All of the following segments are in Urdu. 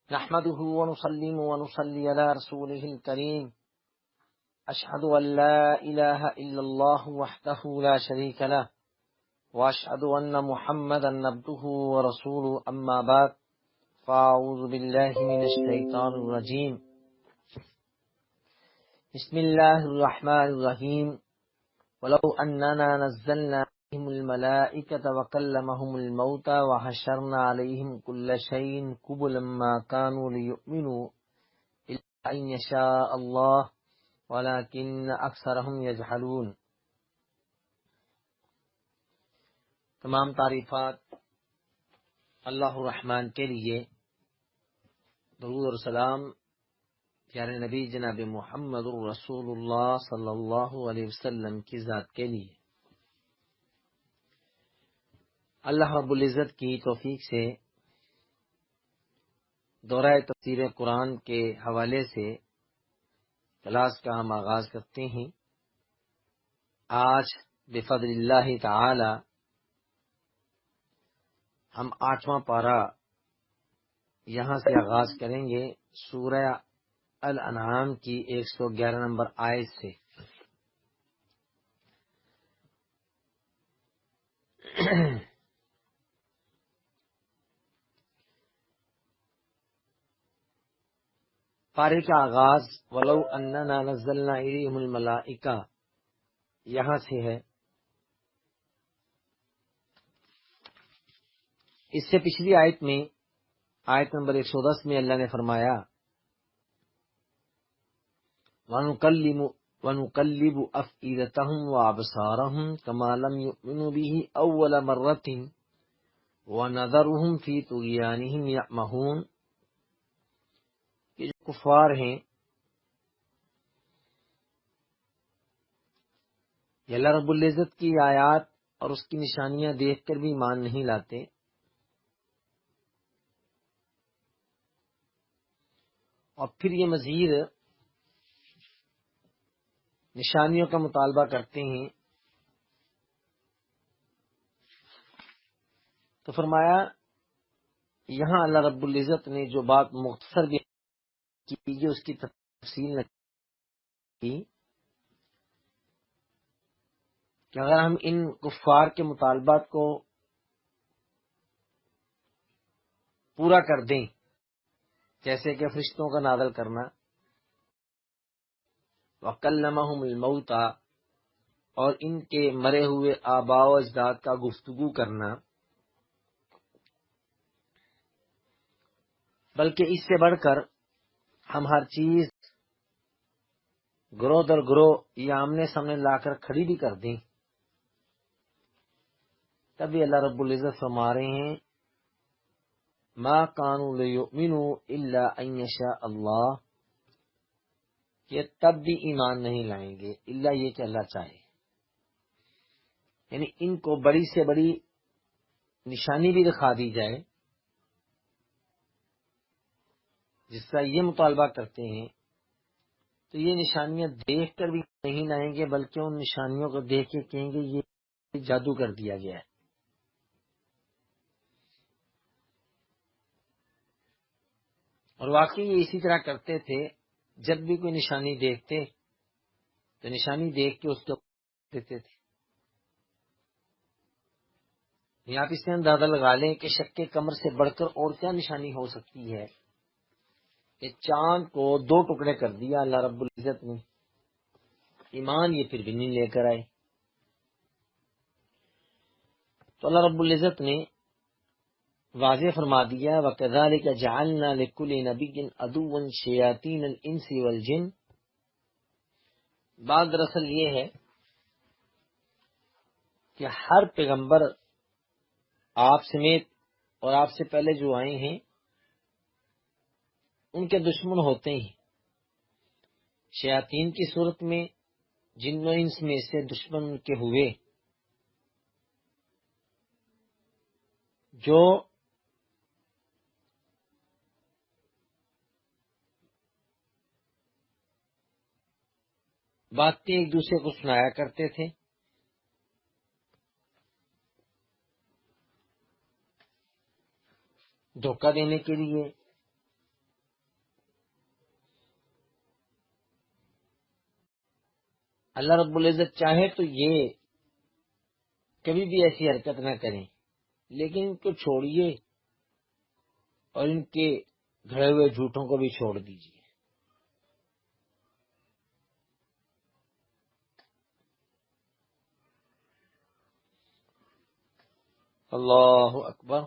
نحمده ونسلم ونصلي على رسوله الكريم أشهد أن لا إله إلا الله وحده لا شريك له وأشهد أن محمدا عبده ورسوله أما بعد فأعوذ بالله من الشيطان الرجيم بسم الله الرحمن الرحيم ولو أننا نزلنا عليهم الملائكة وكلمهم الموتى وحشرنا عليهم كل شيء قبلا ما كانوا ليؤمنوا إلا أن يشاء الله ولكن أكثرهم يجهلون۔ تمام تعریفات اللہ الرحمن کے لیے، درود اور سلام پیارے نبی جناب محمد الرسول اللہ صلی اللہ علیہ وسلم کی ذات کے لیے۔ اللہ رب العزت کی توفیق سے دورہ تفسیر قرآن کے حوالے سے کلاس کا ہم آغاز کرتے ہیں۔ آج بفضل اللہ تعالی ہم 8واں پارہ یہاں سے آغاز کریں گے، سورہ الانعام کی 111 نمبر آیت سے۔ پارے کا آغاز وَلَوْ أَنَّنَا نَزَّلْنَا إِلَيْهِمُ الْمَلَائِكَةَ یہاں سے ہے۔ اس سے پچھلی آیت میں، آیت نمبر 110 میں اللہ نے فرمایا وَنُقَلِّبُ أَفْئِدَتَهُمْ وَأَبْصَارَهُمْ كَمَا لَمْ يُؤْمِنُوا بِهِ أَوَّلَ مَرَّةٍ وَنَذَرُهُمْ فِي طُغْيَانِهِمْ يَعْمَهُونَ۔ یہ جو کفار ہیں یہ اللہ رب العزت کی آیات اور اس کی نشانیاں دیکھ کر بھی ایمان نہیں لاتے، اور پھر یہ مزید نشانیوں کا مطالبہ کرتے ہیں۔ تو فرمایا یہاں اللہ رب العزت نے جو بات مختصر بھی کی، اس کی تفصیل نہ کی کہ اگر ہم ان کفار کے مطالبات کو پورا کر دیں، جیسے کہ فرشتوں کا نازل کرنا، وَكَلَّمَهُمُ الْمَوْتَى اور ان کے مرے ہوئے آباء و اجداد کا گفتگو کرنا، بلکہ اس سے بڑھ کر ہم ہر چیز گروہ در گروہ یا آمنے سامنے لا کر کھڑی بھی کر دیں، تبھی اللہ رب العزت فرما رہے ہیں ما كانوا ليؤمنوا الا ان يشاء اللہ، یہ تب بھی ایمان نہیں لائیں گے الا یہ کہ اللہ چاہے۔ یعنی ان کو بڑی سے بڑی نشانی بھی دکھا دی جائے جس کا یہ مطالبہ کرتے ہیں، تو یہ نشانیاں دیکھ کر بھی نہیں لائیں گے، بلکہ ان نشانیوں کو دیکھ کے کہیں گے یہ جادو کر دیا گیا ہے۔ اور واقعی یہ اسی طرح کرتے تھے، جب بھی کوئی نشانی دیکھتے تو نشانی دیکھ کے اس کو دیتے تھے۔ آپ اس میں اندازہ لگا لیں کہ شک قمر سے بڑھ کر اور کیا نشانی ہو سکتی ہے کہ چاند کو 2 ٹکڑے کر دیا اللہ رب العزت نے، ایمان یہ پھر بھی نہیں لے کر آئے۔ تو اللہ رب العزت نے واضح فرما دیا وَكَذَلِكَ جَعَلْنَا لِكُلِّ نَبِيٍّ عَدُوًّا شَيَاطِينَ الْإِنسِ وَالْجِنِّ۔ بات دراصل یہ ہے کہ ہر پیغمبر آپ سمیت اور آپ سے پہلے جو آئے ہیں ان کے دشمن ہوتے ہیں، شیاطین کی صورت میں، جن و انس میں سے دشمن ان کے ہوئے، جو باتیں ایک دوسرے کو سنایا کرتے تھے، دھوکہ دینے کے لیے، اللہ رب العزت چاہے تو یہ کبھی بھی ایسی حرکت نہ کریں، لیکن ان کو چھوڑیے اور ان کے گھڑے ہوئے جھوٹوں کو بھی چھوڑ دیجیے۔ اللہ اکبر۔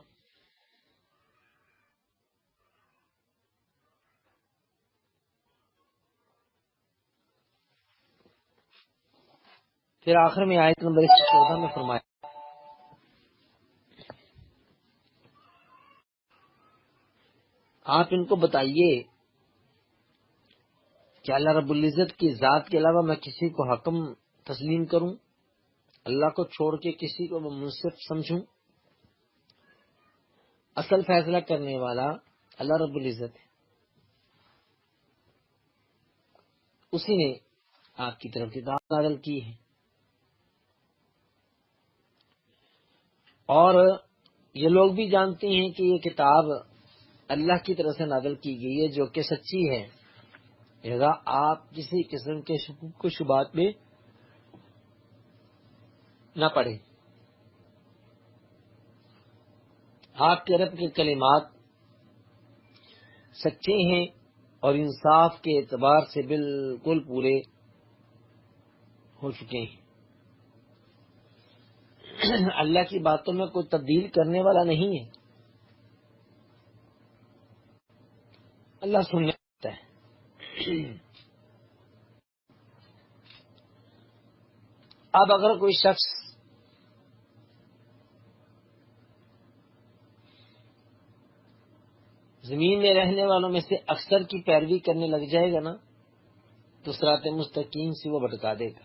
پھر آخر میں آیت نمبر 114 میں فرمایا، آپ ان کو بتائیے کہ اللہ رب العزت کی ذات کے علاوہ میں کسی کو حکم تسلیم کروں، اللہ کو چھوڑ کے کسی کو میں منصف سمجھوں؟ اصل فیصلہ کرنے والا اللہ رب العزت ہے، اسی نے آپ کی طرف کتاب نازل کی ہے، اور یہ لوگ بھی جانتے ہیں کہ یہ کتاب اللہ کی طرف سے نازل کی گئی ہے جو کہ سچی ہے، لہذا آپ کسی قسم کے شکوک و شبہات میں نہ پڑیں۔ آپ کے رب کے کلمات سچے ہیں اور انصاف کے اعتبار سے بالکل پورے ہو چکے ہیں۔ اللہ کی باتوں میں کوئی تبدیل کرنے والا نہیں ہے، اللہ سننے والا ہے۔ اب اگر کوئی شخص زمین میں رہنے والوں میں سے اکثر کی پیروی کرنے لگ جائے گا نا تو صراط مستقیم سے وہ بھٹکا دے گا۔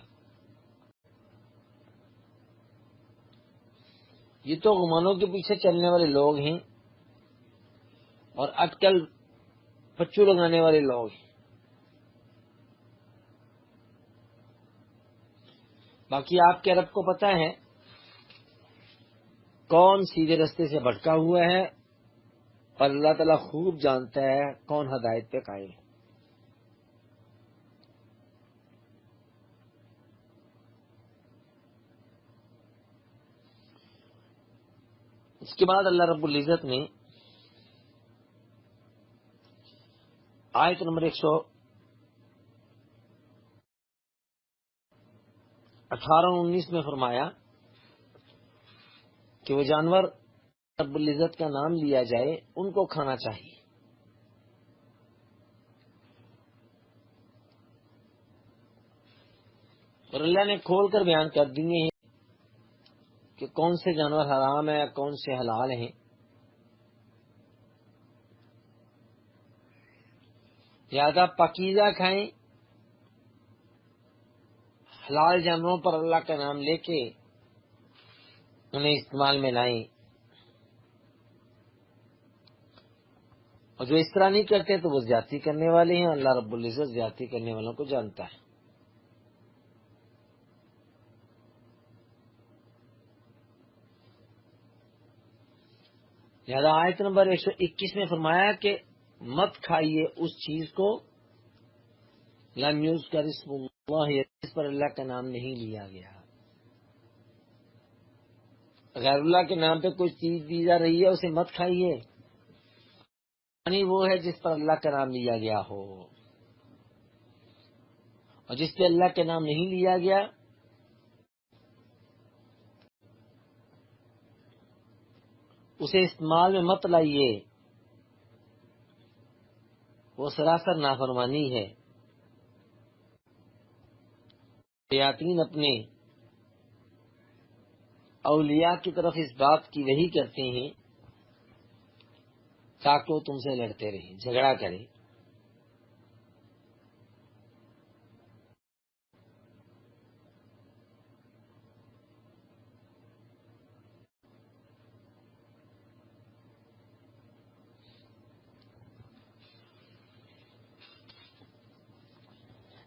یہ تو گمانوں کے پیچھے چلنے والے لوگ ہیں اور اٹکل پچو لگانے والے لوگ ہیں۔ باقی آپ کے رب کو پتا ہے کون سیدھے رستے سے بھٹکا ہوا ہے، اور اللہ تعالیٰ خوب جانتا ہے کون ہدایت پہ قائم ہے۔ اس کے بعد اللہ رب العزت نے آیت نمبر 118-19 میں فرمایا کہ وہ جانور رب العزت کا نام لیا جائے ان کو کھانا چاہیے، اور اللہ نے کھول کر بیان کر دیے ہیں کہ کون سے جانور حرام ہیں کون سے حلال ہیں۔ لہذا پاکیزہ کھائیں، حلال جانوروں پر اللہ کا نام لے کے انہیں استعمال میں لائیں، اور جو اس طرح نہیں کرتے تو وہ زیادتی کرنے والے ہیں، اللہ رب العزت زیادتی کرنے والوں کو جانتا ہے۔ لہذا آیت نمبر 121 میں فرمایا کہ مت کھائیے اس چیز کو لم یذکر اسم اللہ، اس پر اللہ کا نام نہیں لیا گیا۔ غیر اللہ کے نام پہ کوئی چیز دی جا رہی ہے اسے مت کھائیے، یعنی وہ ہے جس پر اللہ کا نام لیا گیا ہو، اور جس پہ اللہ کا نام نہیں لیا گیا اسے استعمال میں مت لائیے، وہ سراسر نافرمانی ہے۔ شیاطین اپنے اولیاء کی طرف اس بات کی وحی کرتے ہیں تاکہ وہ تم سے لڑتے رہیں، جھگڑا کریں۔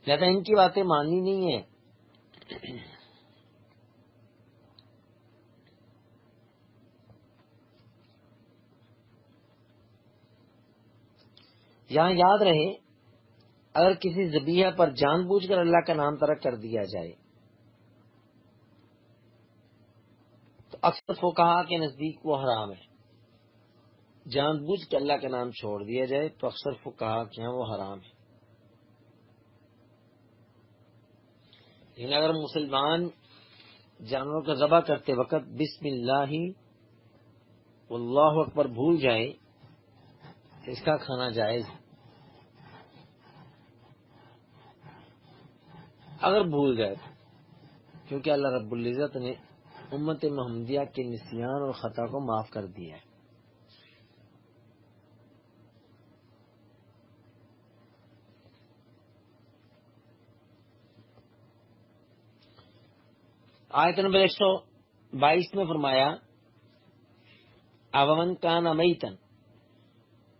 لہذا ان کی باتیں ماننی نہیں ہے۔ یہاں یاد رہے اگر کسی ذبیحہ پر جان بوجھ کر اللہ کا نام ترک کر دیا جائے تو اکثر فقہا کے نزدیک وہ حرام ہے. جان بوجھ کے اللہ کا نام چھوڑ دیا جائے تو اکثر فقہا کے یہاں وہ حرام ہے. لیکن اگر مسلمان جانوروں کا ذبح کرتے وقت بسم اللہ واللہ اکبر بھول جائے تو اس کا کھانا جائز ہے. اگر بھول جائے تو، کیونکہ اللہ رب العزت نے امت محمدیہ کے نسیان اور خطا کو معاف کر دیا ہے. آیت نمبر 122 میں فرمایا اومن کان میتن،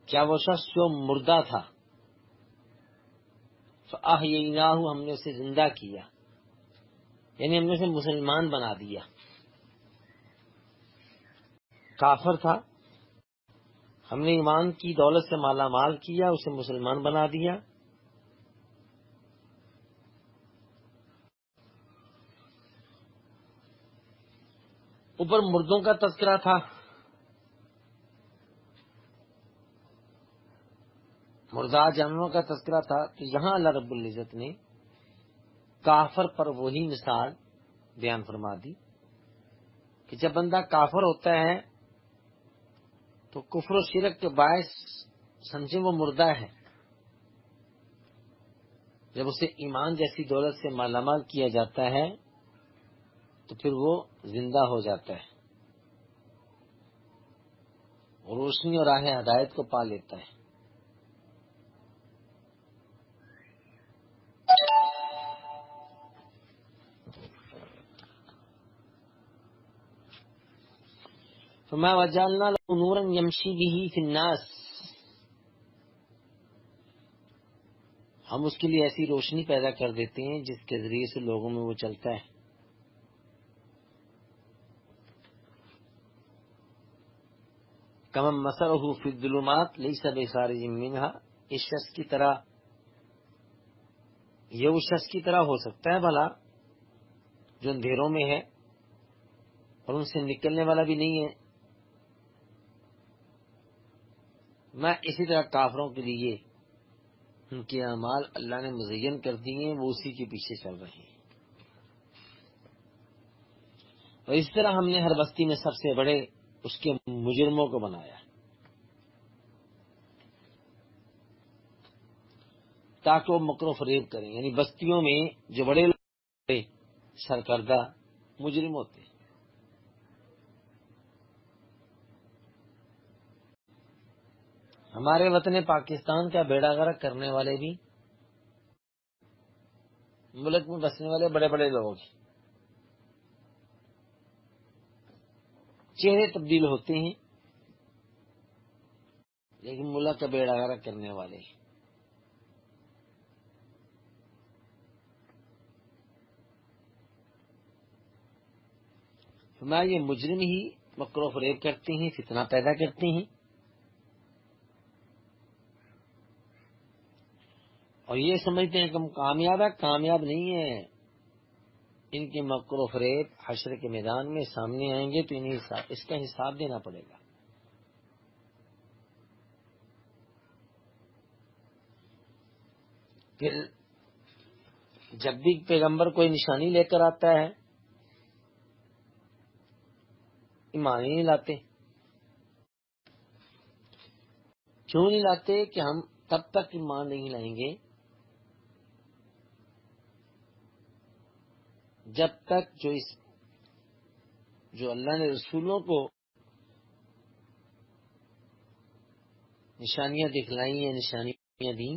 کیا وہ شخص جو مردہ تھا، فاحییناہ، ہم نے اسے زندہ کیا، یعنی ہم نے اسے مسلمان بنا دیا. کافر تھا، ہم نے ایمان کی دولت سے مالا مال کیا، اسے مسلمان بنا دیا. اوپر مردوں کا تذکرہ تھا، مردہ جانوروں کا تذکرہ تھا، تو یہاں اللہ رب العزت نے کافر پر وہی مثال بیان فرما دی کہ جب بندہ کافر ہوتا ہے تو کفر و شرک کے باعث سمجھے وہ مردہ ہے. جب اسے ایمان جیسی دولت سے مالا مال کیا جاتا ہے تو پھر وہ زندہ ہو جاتا ہے، روشنی اور راہ ہدایت کو پا لیتا ہے. فما وجعلنا له نورا يمشي به في الناس، ہم اس کے لیے ایسی روشنی پیدا کر دیتے ہیں جس کے ذریعے سے لوگوں میں وہ چلتا ہے. کمن مثلہ فی الظلمات لیس بخارج منها، اس شخص کی طرح، یہ اس شخص کی طرح ہو سکتا ہے بھلا جو اندھیروں میں ہے اور ان سے نکلنے والا بھی نہیں ہے. میں اسی طرح کافروں کے لیے ان کے اعمال اللہ نے مزین کر دیے ہیں، وہ اسی کے پیچھے چل رہے ہیں. اور اس طرح ہم نے ہر بستی میں سب سے بڑے اس کے مجرموں کو بنایا تاکہ وہ مکر و فریب کریں، یعنی بستیوں میں جو بڑے لوگ سرکردہ مجرم ہوتے ہیں. ہمارے وطن پاکستان کا بیڑا غرق کرنے والے بھی ملک میں بسنے والے بڑے بڑے لوگ ہیں. چہرے تبدیل ہوتے ہیں لیکن ملک کا بیڑا غرق کرنے والے ہیں. ہمارے یہ مجرم ہی مکر و فریب کرتے ہیں، فتنہ پیدا کرتے ہیں، اور یہ سمجھتے ہیں کہ ہم کامیاب ہے. کامیاب نہیں ہے. ان کے مکر و فریب حشر کے میدان میں سامنے آئیں گے تو انہیں اس کا حساب دینا پڑے گا. پھر جب بھی پیغمبر کوئی نشانی لے کر آتا ہے ایمان ہی نہیں لاتے. کیوں نہیں لاتے؟ کہ ہم تب تک ایمان نہیں لائیں گے جب تک جو اللہ نے رسولوں کو نشانیاں دکھلائی ہیں، نشانیاں دیں،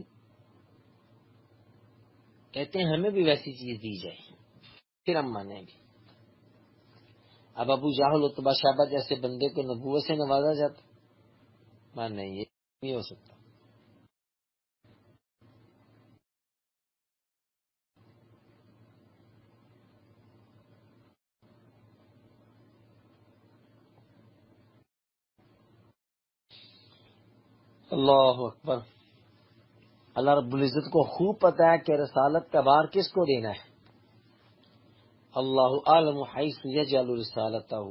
کہتے ہیں ہمیں بھی ویسی چیز دی جائے پھر ہم مانیں گے. اب ابو جہل عتبہ شیبہ جیسے بندے کو نبوت سے نوازا جاتا، مانیں یہ نہیں ہو سکتا. اللہ اکبر. اللہ رب العزت کو خوب پتا ہے کہ رسالت کا بار کس کو دینا ہے. اللہ عالم حیث یجعل رسالتہ،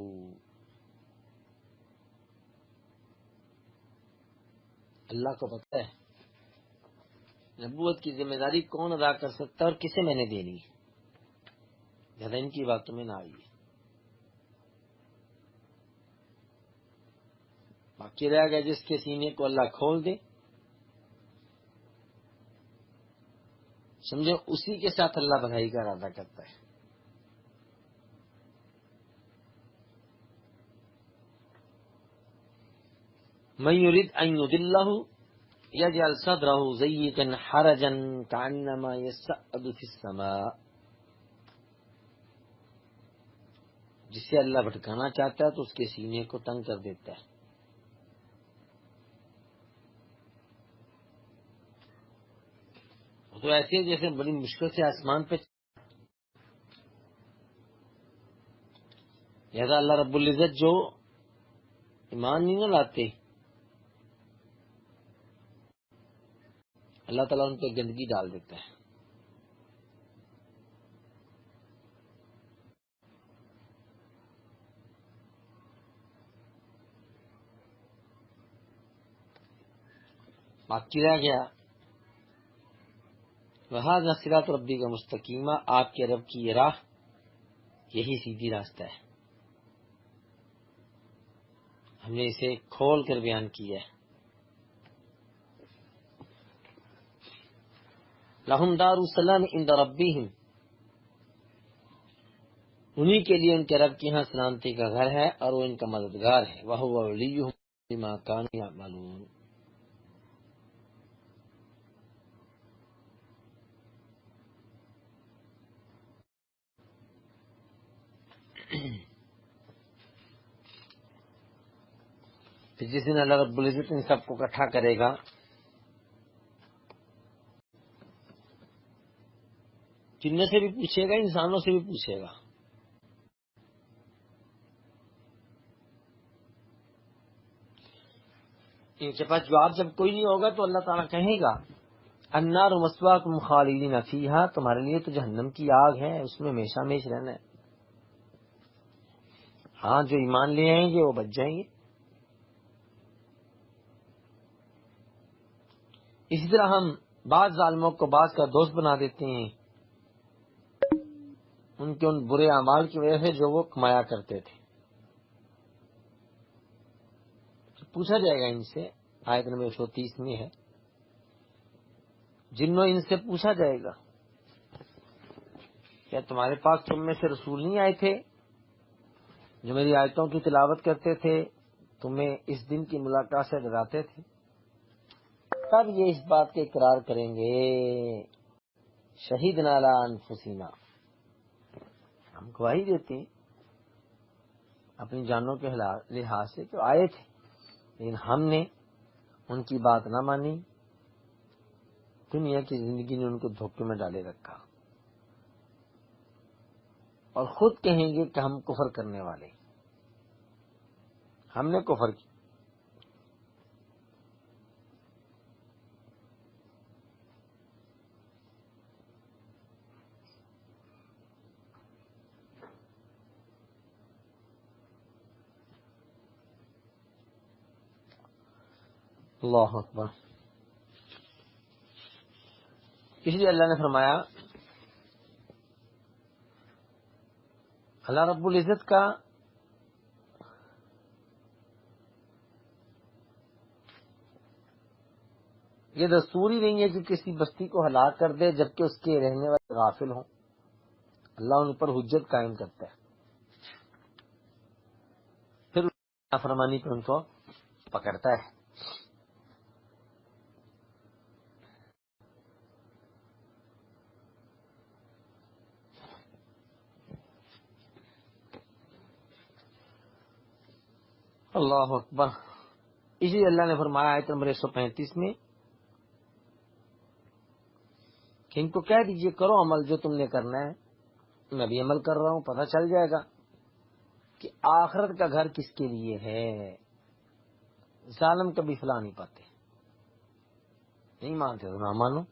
اللہ کو پتا ہے نبوت کی ذمہ داری کون ادا کر سکتا ہے اور کسے میں نے دینی ہے. زیادہ ان کی باتوں میں نہ آئیے. باقی رہ گیا جس کے سینے کو اللہ کھول دے، سمجھو اسی کے ساتھ اللہ بھلائی کا ارادہ کرتا ہے. من یرید ان یضلہ یجعل صدرہ ضیقا حرجا کانما یصعد فی السماء، جسے اللہ بھٹکانا چاہتا ہے تو اس کے سینے کو تنگ کر دیتا ہے. تو ایسے جیسے بڑی مشکل سے آسمان پہ. لہذا اللہ رب العزت جو ایمان نہیں نہ لاتے، اللہ تعالیٰ ان پہ گندگی ڈال دیتا ہے. باقی رہ گیا وَهَذَا صِرَاطُ رَبِّكَ مُسْتَقِیمًا، آپ کے رب کی یہ راہ یہی سیدھی راستہ ہے. ہم نے اسے کھول کر بیان کیا ہے. لَهُمْ دَارُ السَّلَامِ عِنْدَ رَبِّهِمْ، انہی کے لیے ان کے رب کے ہاں سلامتی کا گھر ہے اور وہ ان کا مددگار ہے. وَهُوَ وَلِيُّهُمْ بِمَا كَانُوا يَعْمَلُونَ. پھر جس دن اللہ رب العزت ان سب کو اکٹھا کرے گا، جنوں سے بھی پوچھے گا، انسانوں سے بھی پوچھے گا. ان کے پاس جواب جب کوئی نہیں ہوگا تو اللہ تعالیٰ کہے گا النار مثواکم خالدین فیہا، تمہارے لیے تو جہنم کی آگ ہے، اس میں ہمیشہ ہمیشہ رہنا ہے. ہاں جو ایمان لے آئیں گے وہ بچ جائیں گے. اسی طرح ہم بعض ظالموں کو بعض کا دوست بنا دیتے ہیں ان کے ان برے اعمال کی وجہ سے جو وہ کمایا کرتے تھے. پوچھا جائے گا ان سے، آیت نمبر 130 میں ہے، جنوں ان سے پوچھا جائے گا کیا تمہارے پاس تم میں سے رسول نہیں آئے تھے جو میری آیتوں کی تلاوت کرتے تھے، تمہیں اس دن کی ملاقات سے ڈراتے تھے؟ تب یہ اس بات کے اقرار کریں گے شہیدنا علی انفسنا، ہم گواہی دیتے ہیں اپنی جانوں کے لحاظ سے کہ آئے تھے، لیکن ہم نے ان کی بات نہ مانی، دنیا کی زندگی نے ان کو دھوکے میں ڈالے رکھا، اور خود کہیں گے کہ ہم کفر کرنے والے، ہم نے کفر کی. اللہ اکبر. اس لیے اللہ نے فرمایا اللہ رب العزت کا یہ دستور ہی نہیں ہے کہ کسی بستی کو ہلاک کر دے جبکہ اس کے رہنے والے غافل ہوں. اللہ ان پر حجت قائم کرتا ہے، پھر نافرمانی پہ ان کو پکڑتا ہے. اللہ اکبر. اسی اللہ نے فرمایا آیت نمبر 135 میں کہ ان کو کہہ دیجئے کرو عمل جو تم نے کرنا ہے، میں بھی عمل کر رہا ہوں، پتہ چل جائے گا کہ آخرت کا گھر کس کے لیے ہے. ظالم کبھی فلاح نہیں پاتے، نہیں مانتے تو نہ مانو.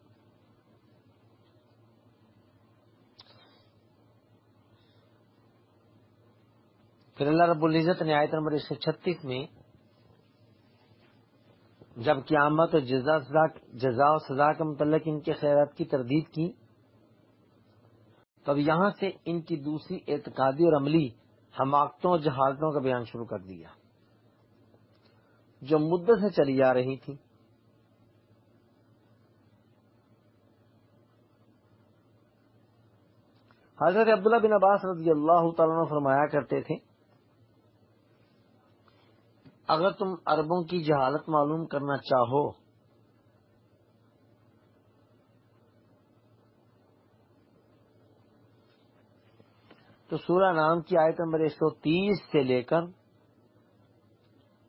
پھر اللہ رب العزت نے آیت نمبر 136 میں جب قیامت اور جزا و سزا کے متعلق ان کے خیرات کی تردید کی، تب یہاں سے ان کی دوسری اعتقادی اور عملی حماقتوں اور جہالتوں کا بیان شروع کر دیا جو مدت سے چلی آ رہی تھی. حضرت عبداللہ بن عباس رضی اللہ تعالیٰ عنہ فرمایا کرتے تھے، اگر تم عربوں کی جہالت معلوم کرنا چاہو تو سورہ نام کی آیت نمبر 130 سے لے کر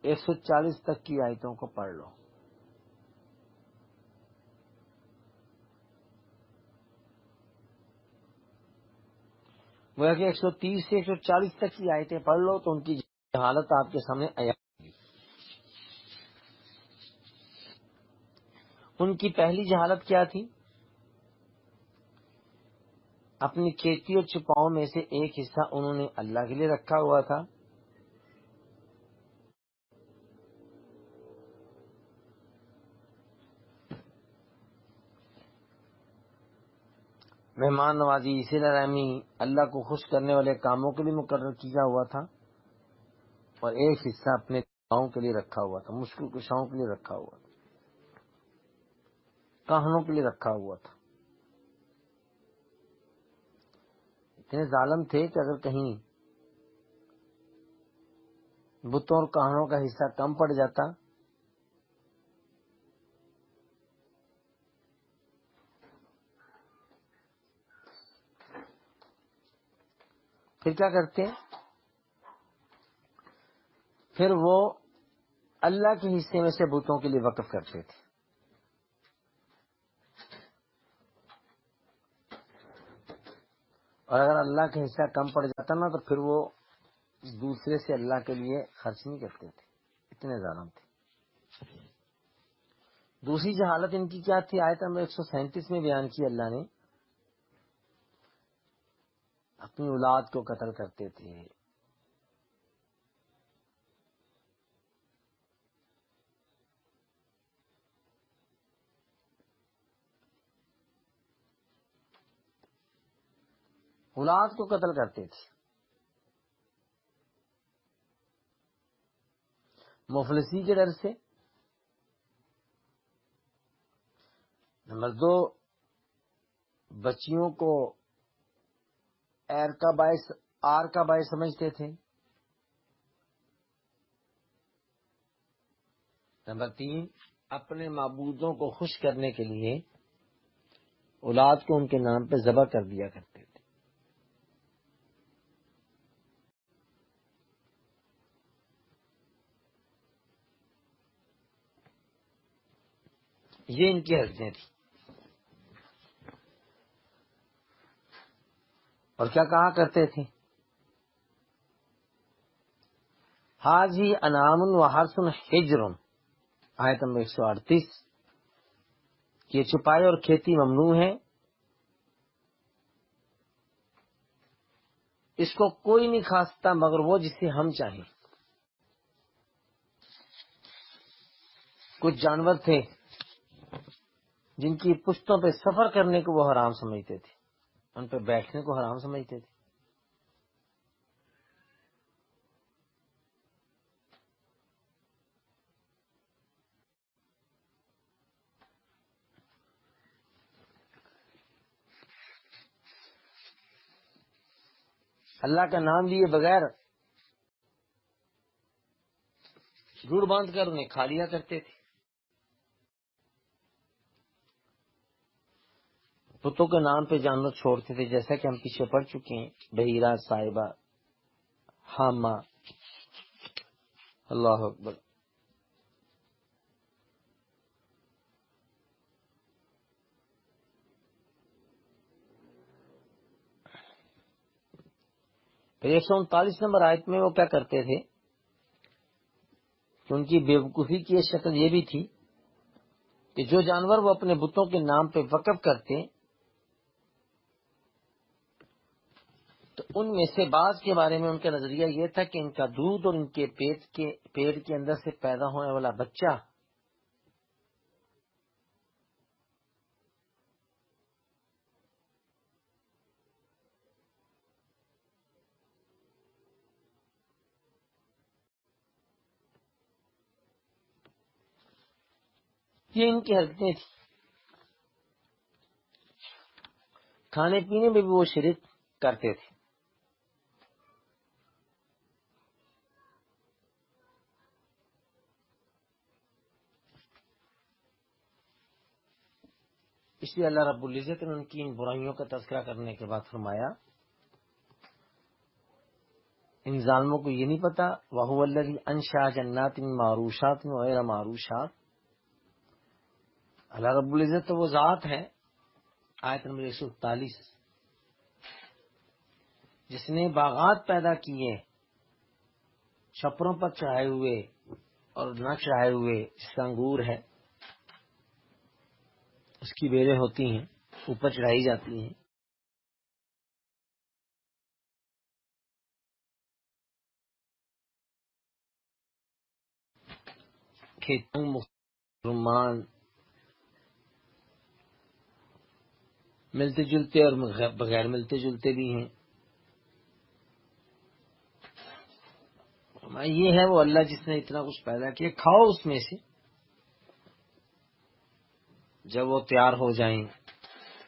140 تک کی آیتوں کو پڑھ لو. وہ کہ 130 سے 140 تک کی آیتیں پڑھ لو تو ان کی جہالت آپ کے سامنے آیا. ان کی پہلی جہالت کیا تھی؟ اپنی کھیتی اور چھپاؤں میں سے ایک حصہ انہوں نے اللہ کے لیے رکھا ہوا تھا، مہمان نوازی، صلہ رحمی، اللہ کو خوش کرنے والے کاموں کے لیے مقرر کیا ہوا تھا، اور ایک حصہ اپنے کاموں کے لیے رکھا ہوا تھا، مشکل کشاؤں کے لیے رکھا ہوا تھا، کہانوں کے لیے رکھا ہوا تھا. اتنے ظالم تھے کہ اگر کہیں بتوں اور کہانوں کا حصہ کم پڑ جاتا پھر کیا کرتے؟ پھر وہ اللہ کے حصے میں سے بتوں کے لیے وقف کرتے تھے. اور اگر اللہ کا حصہ کم پڑ جاتا نا تو پھر وہ دوسرے سے اللہ کے لیے خرچ نہیں کرتے تھے. اتنے ظالم تھے. دوسری جہالت ان کی کیا تھی؟ آیت نمبر 137 میں بیان کی اللہ نے، اپنی اولاد کو قتل کرتے تھے. اولاد کو قتل کرتے تھے مفلسی کے ڈر سے. نمبر 2، بچیوں کو آر کا باعث سمجھتے تھے. نمبر 3، اپنے معبودوں کو خوش کرنے کے لیے اولاد کو ان کے نام پہ ذبح کر دیا کرتے تھے. یہ ان کی حرکتیں تھیں. اور کیا کہا کرتے تھے؟ حاجی انعام و حرث حجر، آیت نمبر 138، یہ چھپائی اور کھیتی ممنوع ہے، اس کو کوئی نہیں کھا سکتا مگر وہ جسے ہم چاہیں. کچھ جانور تھے جن کی پشتوں پہ سفر کرنے کو وہ حرام سمجھتے تھے، ان پہ بیٹھنے کو حرام سمجھتے تھے. اللہ کا نام لیے بغیر جوڑ باندھ کر انہیں کھا لیا کرتے تھے. بتوں کے نام پہ جانور چھوڑتے تھے، جیسا کہ ہم پیچھے پڑھ چکے ہیں، بحیرہ، صاحبہ، حامہ. اللہ اکبر. پھر 139 نمبر آیت میں وہ کیا کرتے تھے کہ ان کی بیوقوفی کی شکل یہ بھی تھی کہ جو جانور وہ اپنے بتوں کے نام پہ وقف کرتے تو ان میں سے بعض کے بارے میں ان کا نظریہ یہ تھا کہ ان کا دودھ اور ان کے پیٹ کے اندر سے پیدا ہونے والا بچہ یہ ان کی حرکتیں تھیں. کھانے پینے میں بھی وہ شرک کرتے تھے. اس لیے اللہ رب العزت نے ان کی ان برائیوں کا تذکرہ کرنے کے بعد فرمایا ان ظالموں کو یہ نہیں پتا وَهُوَ الَّذِي أَنشَأَ جَنَّاتٍ مَّعْرُوشَاتٍ وَغَيْرَ مَعْرُوشَاتٍ. اللہ رب العزت تو وہ ذات ہے آیت نمبر 141 جس نے باغات پیدا کیے چھپروں پر چڑھائے ہوئے اور نہ چڑھائے ہوئے، جس کا انگور ہے اس کی بیلیں ہوتی ہیں اوپر چڑھائی جاتی ہیں. کھیتوں مسلمان ملتے جلتے اور بغیر ملتے جلتے بھی ہیں. یہ ہے وہ اللہ جس نے اتنا کچھ پیدا کیا، کھاؤ اس میں سے جب وہ تیار ہو جائیں.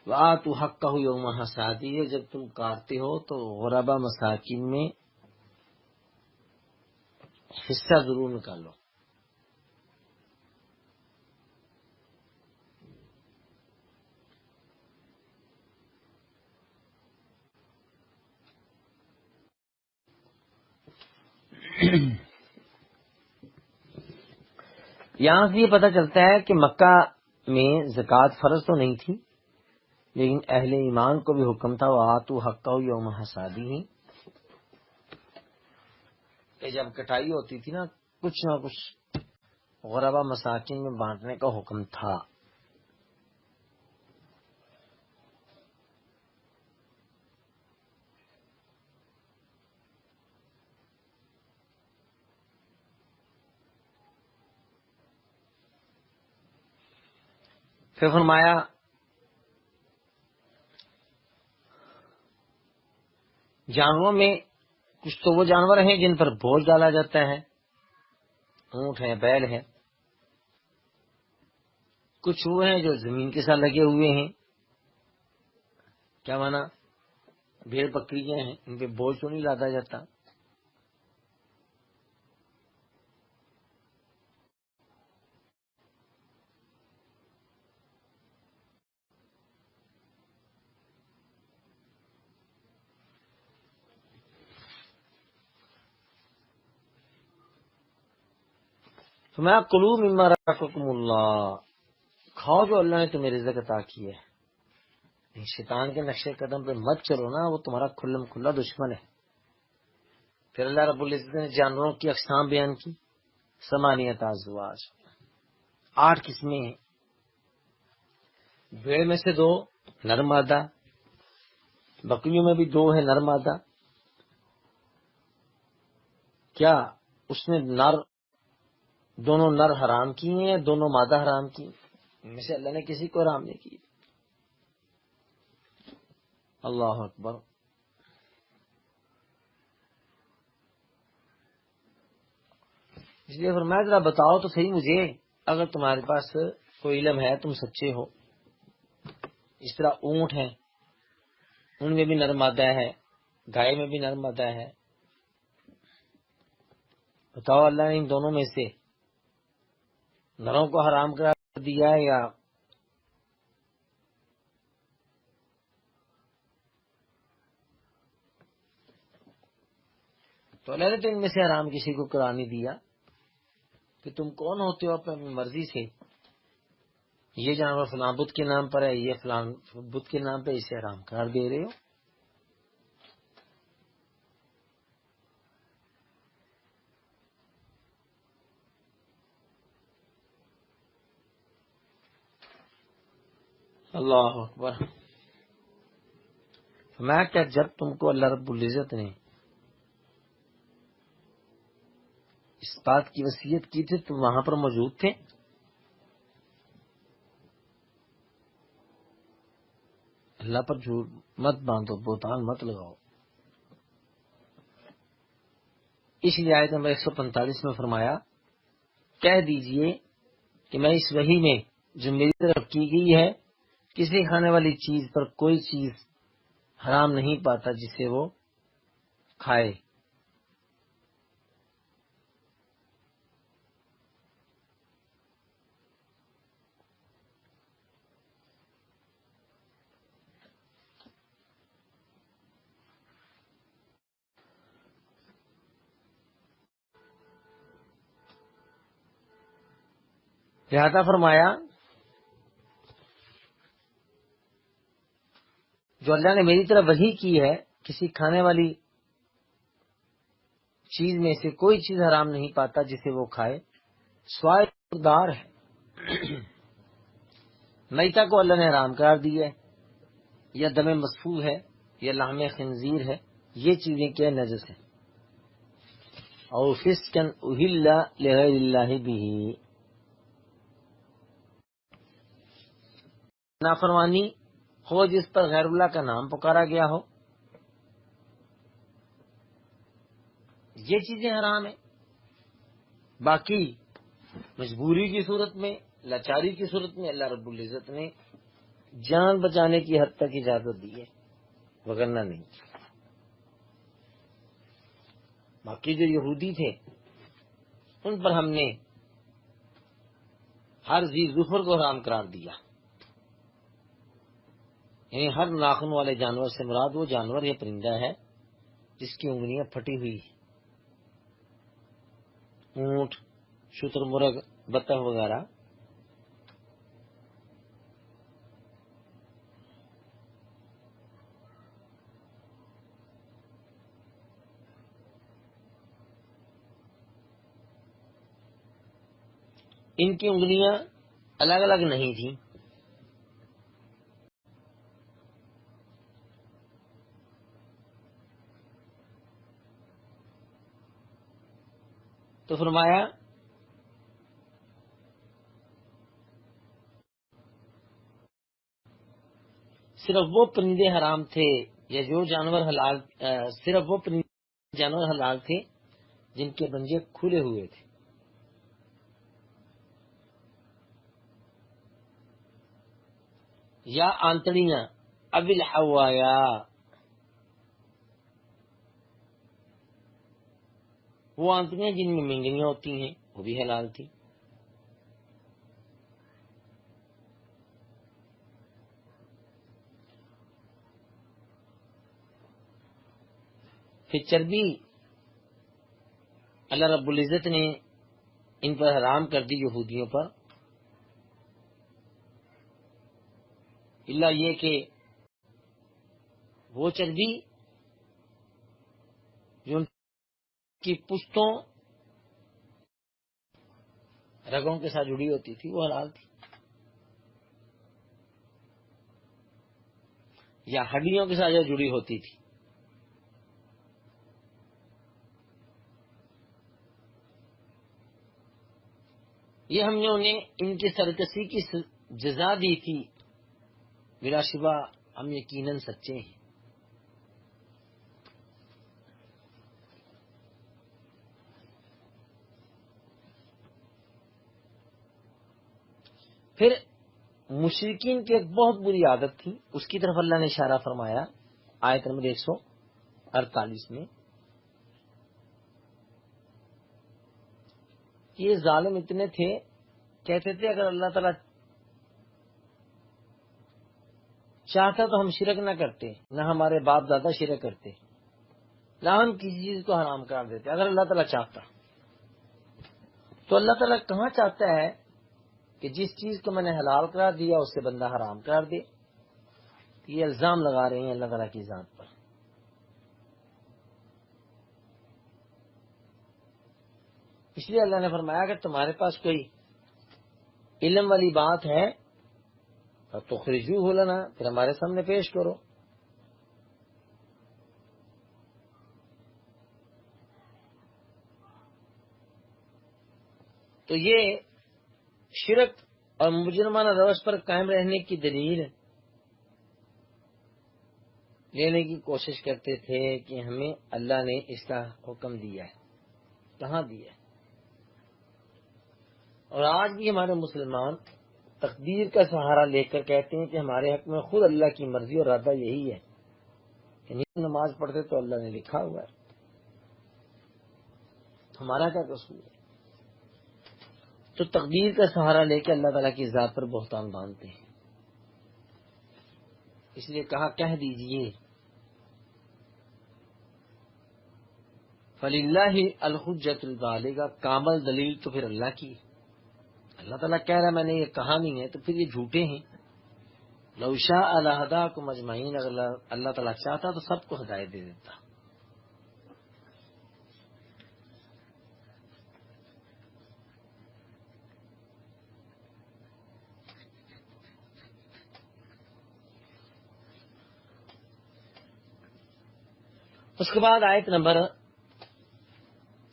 وآتوا حقہ یوم حصادہ، جب تم کاٹتے ہو تو غربا مساکین میں حصہ ضرور نکالو. یہاں سے یہ پتہ چلتا ہے کہ مکہ میں زکوٰۃ فرض تو نہیں تھی، لیکن اہل ایمان کو بھی حکم تھا وآتوا حقہ یوم حصادہ، کہ جب کٹائی ہوتی تھی نا نہ کچھ غربا مساکین میں بانٹنے کا حکم تھا. پھر فرمایا جانوروں میں کچھ تو وہ جانور ہیں جن پر بوجھ ڈالا جاتا ہے، اونٹ ہے، بیل ہے. کچھ وہ ہیں جو زمین کے ساتھ لگے ہوئے ہیں. کیا مانا؟ بھیڑ بکریاں ہیں، ان پہ بوجھ تو نہیں لادا جاتا. تو میں کلوا مما رزقکم اللہ، کھاؤ جو اللہ نے تمہیں رزق عطا کی ہے. شیطان کے نقشے قدم پہ مت چلو نا، وہ تمہارا کھلم کھلا دشمن ہے. پھر اللہ رب العزت نے جانوروں کی اقسام بیان کی. ثمانیۃ ازواج، 8 قسمیں ہیں. بھیڑ میں سے 2 نر مادہ، بکریوں میں بھی 2 ہے نر مادہ. کیا اس نے دونوں نر حرام کی ہیں یا دونوں مادہ حرام کی؟ ان میں سے اللہ نے کسی کو حرام نہیں کی. اللہ اکبر. اس لیے فرمایا ذرا بتاؤ تو صحیح مجھے، اگر تمہارے پاس کوئی علم ہے، تم سچے ہو. اس طرح اونٹ ہیں، ان میں بھی نر مادہ ہے، گائے میں بھی نر مادہ ہے. بتاؤ اللہ نے ان دونوں میں سے نروں کو حرام قرار دیا ہے یا تو اللہ نے تو ان میں سے حرام کسی کو قرار نہیں دیا. کہ تم کون ہوتے ہو اپنی مرضی سے یہ جانور فلاں بت کے نام پر ہے، یہ فلاں بت کے نام پہ اسے حرام قرار دے رہے ہو. اللہ اکبر. میں کیا جب تم کو اللہ رب العزت نے اس بات کی وصیت کی تھی تم وہاں پر موجود تھے؟ اللہ پر جھوٹ مت باندھو، بہتان مت لگاؤ. اس لیے آیت نمبر 145 میں فرمایا کہہ دیجئے کہ میں اس وحی میں جو میری طرف کی گئی ہے کسی کھانے والی چیز پر کوئی چیز حرام نہیں پاتا جسے وہ کھائے. لہذا فرمایا جو اللہ نے میری طرف وحی کی ہے کسی کھانے والی چیز میں سے کوئی چیز حرام نہیں پاتا جسے وہ کھائے. سوائے دار ہے، میتا کو اللہ نے حرام قرار دی ہے، یا دم مسفوح ہے، یا لحم خنزیر ہے، یہ چیزیں کیا نجس ہیں. اور فسقا اہل لغیر اللہ بھی، نافرمانی ہو جس پر غیر اللہ کا نام پکارا گیا ہو، یہ چیزیں حرام ہیں. باقی مجبوری کی صورت میں، لاچاری کی صورت میں اللہ رب العزت نے جان بچانے کی حد تک اجازت دی ہے، وگرنہ نہیں. باقی جو یہودی تھے ان پر ہم نے ہر ذی ظفر کو حرام قرار دیا، یعنی ہر ناخن والے جانور سے مراد وہ جانور یا پرندہ ہے جس کی انگلیاں پھٹی ہوئی، اونٹ، شتر مرغ، بطخ وغیرہ. ان کی انگلیاں الگ الگ نہیں تھیں، تو فرمایا صرف وہ پرندے حرام تھے یا جو جانور حلال، صرف وہ جانور حلال تھے جن کے پنجے کھلے ہوئے تھے، یا آنتڑیاں، ابل حوایا، وہ آنتڑیاں جن میں مینگنیاں ہوتی ہیں وہ بھی حلال تھی. پھر چربی اللہ رب العزت نے ان پر حرام کر دی یہودیوں پر، اللہ یہ کہ وہ چربی جو ان کی پشتوں رگوں کے ساتھ جڑی ہوتی تھی وہ حلال تھی، یا ہڈیوں کے ساتھ جو جڑی ہوتی تھی. یہ ہم نے انہیں ان کی سرکشی کی جزا دی تھی، بلا شبہ ہم یقیناً سچے ہیں. پھر مشرکین کی ایک بہت بری عادت تھی، اس کی طرف اللہ نے اشارہ فرمایا آیت نمبر 148 میں. یہ ظالم اتنے تھے، کہتے تھے اگر اللہ تعالیٰ چاہتا تو ہم شرک نہ کرتے، نہ ہمارے باپ دادا شرک کرتے، نہ ہم کسی چیز کو حرام قرار دیتے اگر اللہ تعالیٰ چاہتا. تو اللہ تعالیٰ کہاں چاہتا ہے کہ جس چیز کو میں نے حلال قرار دیا اس سے بندہ حرام قرار دے؟ یہ الزام لگا رہے ہیں اللہ تعالیٰ کی ذات پر. اس لیے اللہ نے فرمایا کہ تمہارے پاس کوئی علم والی بات ہے فتخرجوہ لنا، پھر ہمارے سامنے پیش کرو۔ تو یہ شرک اور مجرمانہ روش پر قائم رہنے کی دلیل لینے کی کوشش کرتے تھے کہ ہمیں اللہ نے اس کا حکم دیا ہے، کہاں دیا ہے؟ اور آج بھی ہمارے مسلمان تقدیر کا سہارا لے کر کہتے ہیں کہ ہمارے حق میں خود اللہ کی مرضی اور ارادہ یہی ہے کہ نہیں نماز پڑھتے تو اللہ نے لکھا ہوا ہے، ہمارا کیا قصور ہے؟ تو تقدیر کا سہارا لے کے اللہ تعالیٰ کی ذات پر بہتان باندھتے ہیں۔ اس لیے کہا کہہ دیجئے فَلِلَّهِ الْحُجَّةُ الْبَالِغَةُ، کامل دلیل تو پھر اللہ کی ہے۔ اللہ تعالیٰ کہہ رہا ہے میں نے یہ کہا نہیں ہے تو پھر یہ جھوٹے ہیں۔ لَوْ شَاءَ لَهَدَاكُمْ أَجْمَعِينَ، اگر اللہ تعالیٰ چاہتا تو سب کو ہدایت دے دیتا۔ اس کے بعد آیت نمبر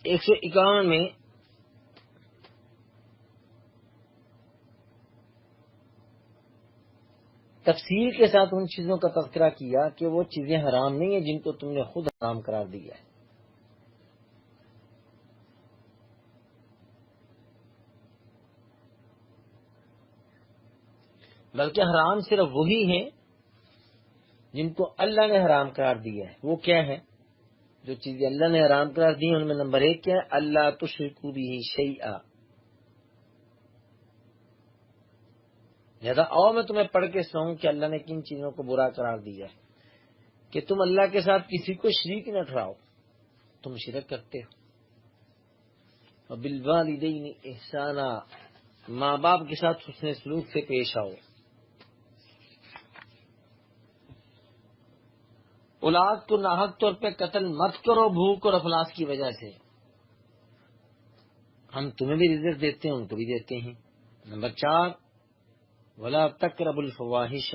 151 میں تفصیل کے ساتھ ان چیزوں کا تذکرہ کیا کہ وہ چیزیں حرام نہیں ہیں جن کو تم نے خود حرام قرار دیا ہے، بلکہ حرام صرف وہی ہیں جن کو اللہ نے حرام قرار دیا ہے۔ وہ کیا ہے؟ جو چیزیں اللہ نے حرام قرار دی ہیں ان میں نمبر 1 کیا ہے؟ اللہ تشرکوا بہ شیئا۔ لہذا اور میں تمہیں پڑھ کے سناؤں کہ اللہ نے کن چیزوں کو برا قرار دیا ہے کہ تم اللہ کے ساتھ کسی کو شریک نہ ٹھہراؤ، تم شرک کرتے ہو۔ وبالوالدین احسانا، ماں باپ کے ساتھ حسن سلوک سے پیش آؤ۔ اولاد کو ناحق طور پہ قتل مت کرو بھوک اور افلاس کی وجہ سے، ہم تمہیں بھی رزق دیتے ہیں ان کو بھی دیتے ہیں۔ نمبر 4 ولا تقربوا الفواحش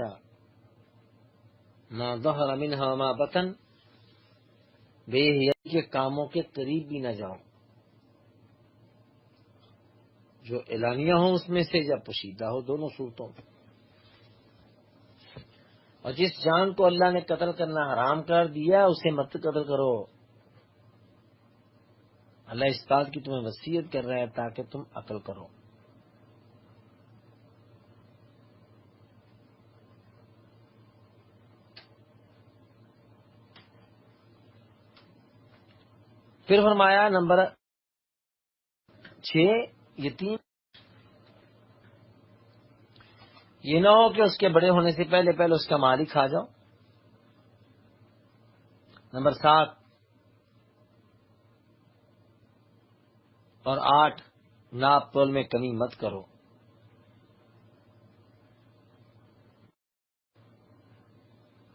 ما ظہر منها وما بطن، بے حیائی کے کاموں کے قریب بھی نہ جاؤ، جو اعلانیہ ہو اس میں سے یا پوشیدہ ہو، دونوں صورتوں میں۔ اور جس جان کو اللہ نے قتل کرنا حرام کر دیا اسے مت قتل کرو۔ اللہ اس بات کی تمہیں وصیت کر رہا ہے تاکہ تم عقل کرو۔ پھر فرمایا نمبر 6 یتیم، یہ نہ ہو کہ اس کے بڑے ہونے سے پہلے پہلے اس کا مال ہی کھا جاؤ۔ نمبر 7 اور 8 ناپ تول میں کمی مت کرو۔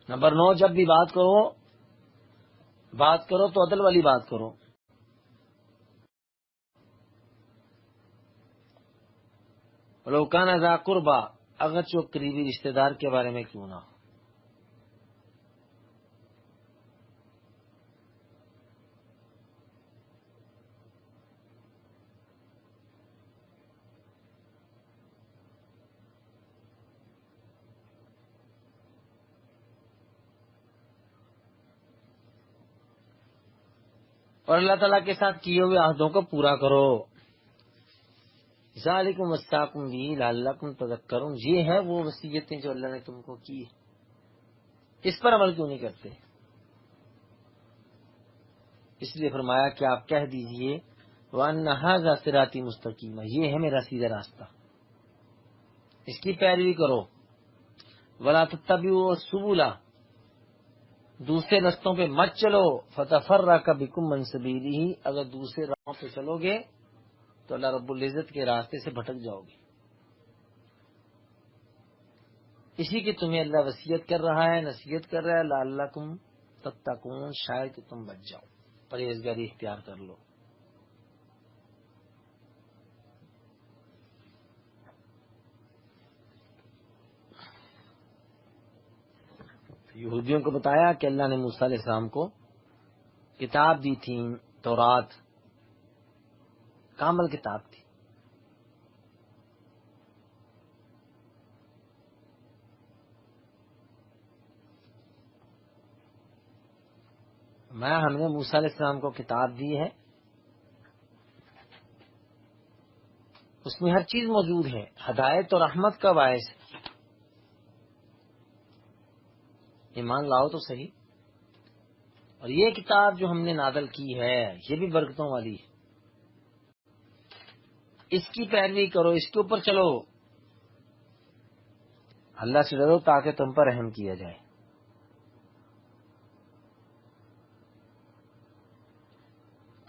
نمبر 9 جب بھی بات کرو تو عدل والی بات کرو۔ ولو کان ذا قربا، اگرچہ قریبی رشتہ دار کے بارے میں کیوں نہ ہو۔ اور اللہ تعالیٰ کے ساتھ کیے ہوئے عہدوں کو پورا کرو۔ ذالکم وصاکم بہ لعلکم تذکرون، یہ ہے وہ وصیتیں جو اللہ نے تم کو کی، اس پر عمل کیوں نہیں کرتے؟ اس لیے فرمایا کہ آپ کہہ دیجئے وَأَنَّ هَذَا صِرَاطِي مُسْتَقِيمًا، یہ ہے میرا سیدھا راستہ، اس کی پیروی کرو۔ وَلَا تَتَّبِعُوا السُّبُلَ، دوسرے رستوں پہ مت چلو، فَتَفَرَّقَ بِكُمْ عَنْ سَبِيلِهِ، اگر دوسرے راہوں پہ چلو گے تو اللہ رب العزت کے راستے سے بھٹک جاؤ گے۔ اسی کی تمہیں اللہ وصیت کر رہا ہے، نصیحت کر رہا ہے، لعلکم تتقون، شاید کہ تم بچ جاؤ، پرہیزگاری اختیار کر لو۔ یہودیوں کو بتایا کہ اللہ نے موسیٰ علیہ السلام کو کتاب دی تھی، تورات کامل کتاب تھی. ہم نے موسیٰ علیہ السلام کو کتاب دی ہے، اس میں ہر چیز موجود ہے، ہدایت اور رحمت کا باعث. ایمان لاؤ تو صحیح. اور یہ کتاب جو ہم نے نازل کی ہے یہ بھی برکتوں والی ہے، اس کی پیروی کرو، اس کے اوپر چلو. اللہ سے ڈرو تاکہ تم پر رحم کیا جائے.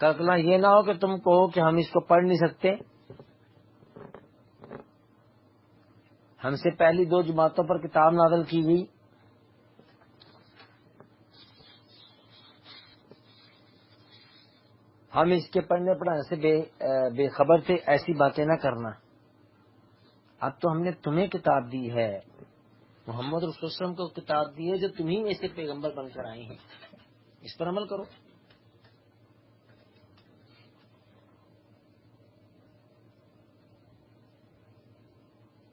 کلکنا یہ نہ ہو کہ تم کہو کہ ہم اس کو پڑھ نہیں سکتے. ہم سے پہلی 2 جماعتوں پر کتاب نازل کی گئی، ہم اس کے پڑھنے پڑھانے سے بے خبر تھے. ایسی باتیں نہ کرنا. اب تو ہم نے تمہیں کتاب دی ہے، محمد رسول اللہ علیہ وسلم کو کتاب دی ہے جو تمہیں میں سے پیغمبر بن کر آئے ہیں، اس پر عمل کرو.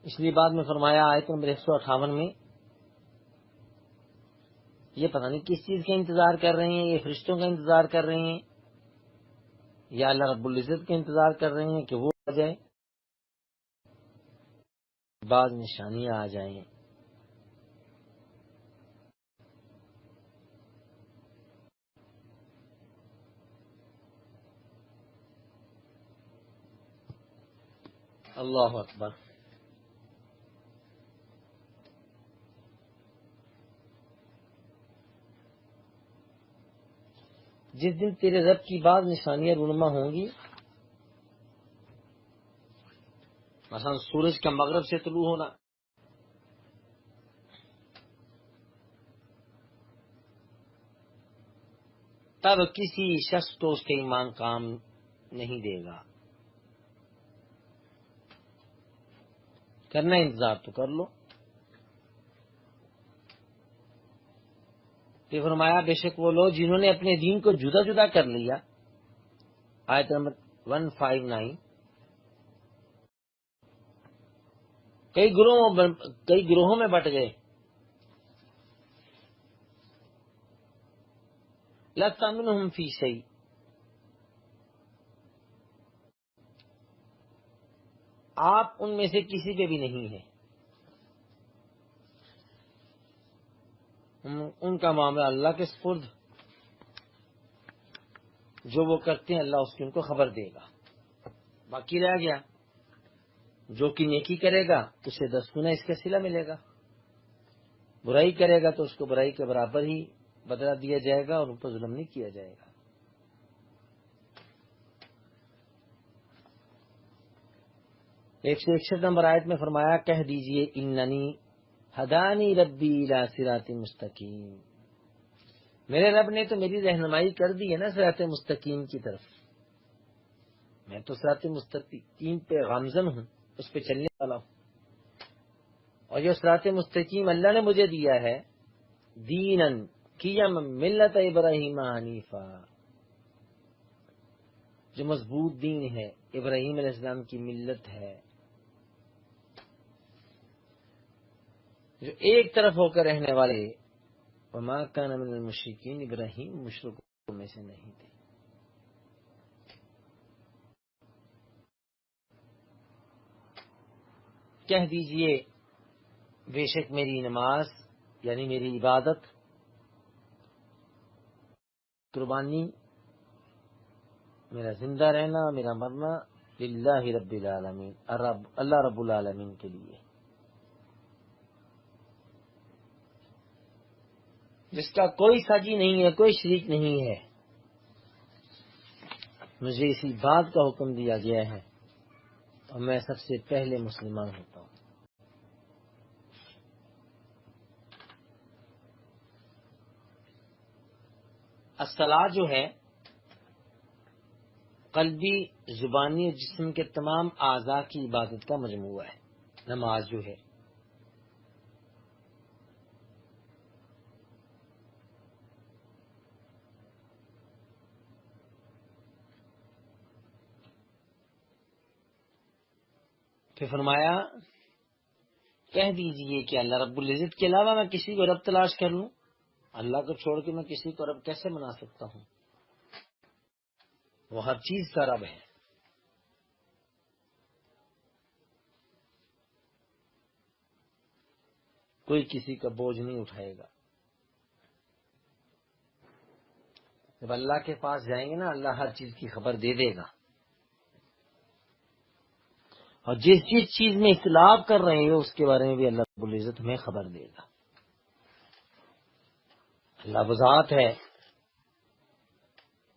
اس لیے بعد میں فرمایا آیت نمبر 158 میں، یہ پتہ نہیں کس چیز کا انتظار کر رہے ہیں، یہ فرشتوں کا انتظار کر رہے ہیں یا اللہ رب العزت کا انتظار کر رہے ہیں کہ وہ آ جائے، بعض نشانیاں آ جائیں. اللہ اکبر. جس دن تیرے رب کی بعض نشانیاں رونما ہوں گی، مثلا سورج کا مغرب سے طلوع ہونا، تب کسی شخص کو اس کے ایمان کام نہیں دے گا. کرنا انتظار تو کر لو. پھر فرمایا بے شک وہ لوگ جنہوں نے اپنے دین کو جدا جدا کر لیا، آیت نمبر 159، کئی گروہوں میں بٹ گئے. لست منہم فی شیء، آپ ان میں سے کسی پہ بھی نہیں ہیں. ان کا معاملہ اللہ کے سپرد، جو وہ کرتے ہیں اللہ اس کی ان کو خبر دے گا. باقی رہ گیا جو کہ نیکی کرے گا اسے 10 گنا اس کا صلہ ملے گا، برائی کرے گا تو اس کو برائی کے برابر ہی بدلہ دیا جائے گا اور ان پر ظلم نہیں کیا جائے گا. 161 نمبر آیت میں فرمایا کہہ دیجئے اننی ہدانی ربی الی صراط مستقیم، میرے رب نے تو میری رہنمائی کر دی ہے نا صراط مستقیم کی طرف. میں تو صراط مستقیم پہ گامزن ہوں، اس پہ چلنے والا ہوں. اور جو صراط مستقیم اللہ نے مجھے دیا ہے، دینن قیم ملت ابراہیم حنیفہ، جو مضبوط دین ہے، ابراہیم علیہ السلام کی ملت ہے، جو ایک طرف ہو کر رہنے والے. وما کان من المشرکین، ابراہیم مشرکوں میں سے نہیں تھے. کہہ دیجئے بے شک میری نماز یعنی میری عبادت، قربانی، میرا زندہ رہنا، میرا مرنا للہ رب العالمین، اللہ رب العالمین کے لیے، جس کا کوئی ساجی نہیں ہے، کوئی شریک نہیں ہے. مجھے اسی بات کا حکم دیا گیا ہے اور میں سب سے پہلے مسلمان ہوتا ہوں. الصلاۃ جو ہے قلبی، زبانی اور جسم کے تمام اعضاء کی عبادت کا مجموعہ ہے. نماز جو ہے پھر فرمایا کہہ دیجئے کہ اللہ رب العزت کے علاوہ میں کسی کو رب تلاش کر لوں؟ اللہ کو چھوڑ کے میں کسی کو رب کیسے بنا سکتا ہوں؟ وہ ہر چیز کا رب ہے. کوئی کسی کا بوجھ نہیں اٹھائے گا. جب اللہ کے پاس جائیں گے نا، اللہ ہر چیز کی خبر دے دے گا، اور جس چیز میں اختلاف کر رہے ہو اس کے بارے میں بھی اللہ رب العزت ہمیں خبر دے گا. اللہ وہ ذات ہے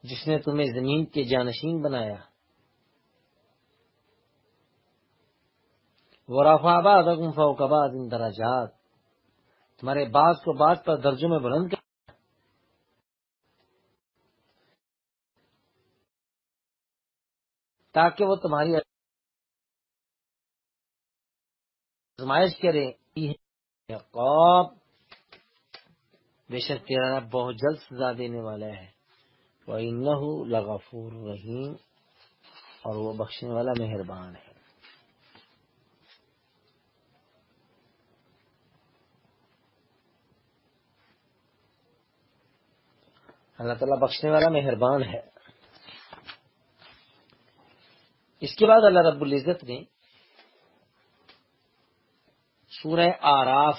جس نے تمہیں زمین کے جانشین بنایا. وَرَفَعَ بَعْضَكُمْ فَوْقَ بَعْضٍ دَرَجَاتٍ، تمہارے بعض کو بعض پر درجوں میں بلند کر، تاکہ وہ تمہاری آزمائش کرے. عقاب، بے شک تیرا رب بہت جلد سزا دینے والا ہے. وَإِنَّهُ لَغَفُورٌ رَحِيمٌ، اور وہ بخشنے والا مہربان ہے. اللہ تعالیٰ بخشنے والا مہربان ہے. اس کے بعد اللہ رب العزت نے سورہ آراف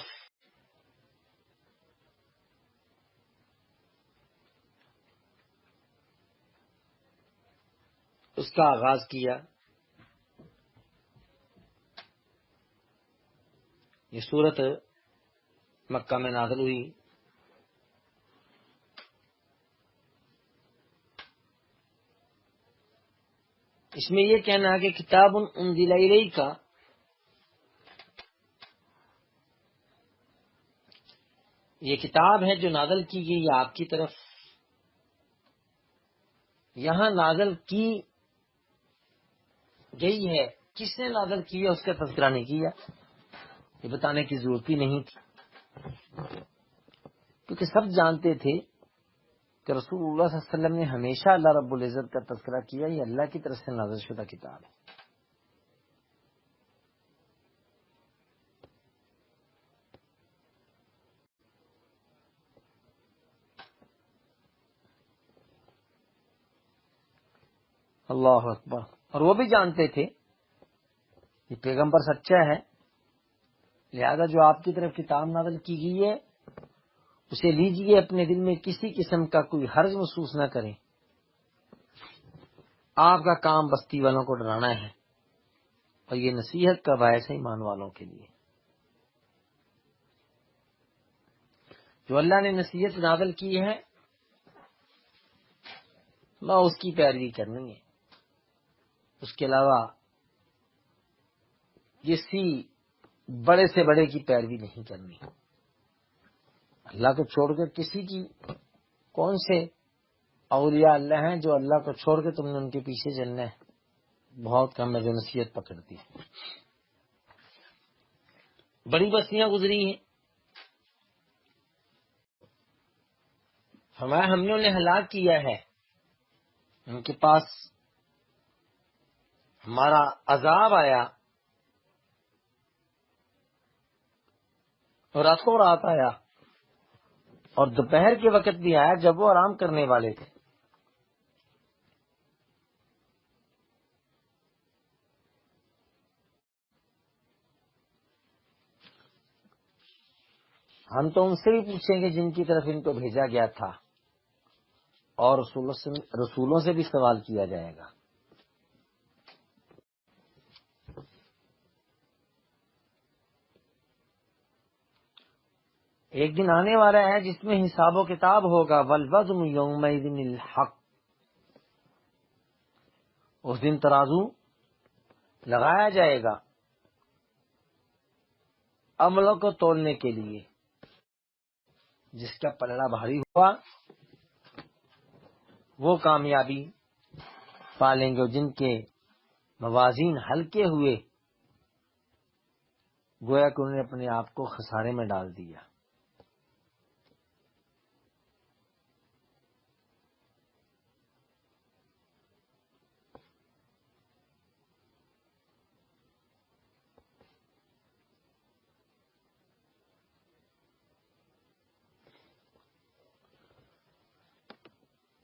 اس کا آغاز کیا. یہ سورت مکہ میں نازل ہوئی. اس میں یہ کہنا ہے کہ کتاب انزل الیک، یہ کتاب ہے جو نازل کی گئی آپ کی طرف. یہاں نازل کی گئی ہے، کس نے نازل کی ہے اس کا تذکرہ نہیں کیا. یہ بتانے کی ضرورت ہی نہیں تھی، کیونکہ سب جانتے تھے کہ رسول اللہ صلی اللہ علیہ وسلم نے ہمیشہ اللہ رب العزت کا تذکرہ کیا. یہ اللہ کی طرف سے نازل شدہ کتاب ہے. اللہ اکبر. اور وہ بھی جانتے تھے کہ پیغمبر سچا ہے، لہذا جو آپ کی طرف کتاب نازل کی گئی ہے اسے لیجئے، اپنے دل میں کسی قسم کا کوئی حرج محسوس نہ کریں. آپ کا کام بستی والوں کو ڈرانا ہے، اور یہ نصیحت کا باعث ہے ایمان والوں کے لیے. جو اللہ نے نصیحت نازل کی ہے میں اس کی پیروی کرنی ہے. اس کے علاوہ کسی بڑے سے بڑے کی پیروی نہیں کرنی. اللہ کو چھوڑ کر کسی کی، کون سے اولیاء اللہ ہیں جو اللہ کو چھوڑ کے تم نے ان کے پیچھے چلنا ہے؟ بہت کم ہے جو نصیحت پکڑتی ہے. بڑی بستیاں گزری ہیں، فرمایا ہم نے انہیں ہلاک کیا ہے، ان کے پاس ہمارا عذاب آیا اور راتوں رات آیا، اور دوپہر کے وقت بھی آیا جب وہ آرام کرنے والے تھے. ہم تو ان سے بھی پوچھیں گے جن کی طرف ان کو بھیجا گیا تھا، اور رسولوں سے بھی سوال کیا جائے گا. ایک دن آنے والا ہے جس میں حساب و کتاب ہوگا. والوزن یومئذ الحق، اس دن ترازو لگایا جائے گا عملوں کو تولنے کے لیے. جس کا پلڑا بھاری ہوا وہ کامیابی پالیں گے، جن کے موازین ہلکے ہوئے گویا کہ انہوں نے اپنے آپ کو خسارے میں ڈال دیا.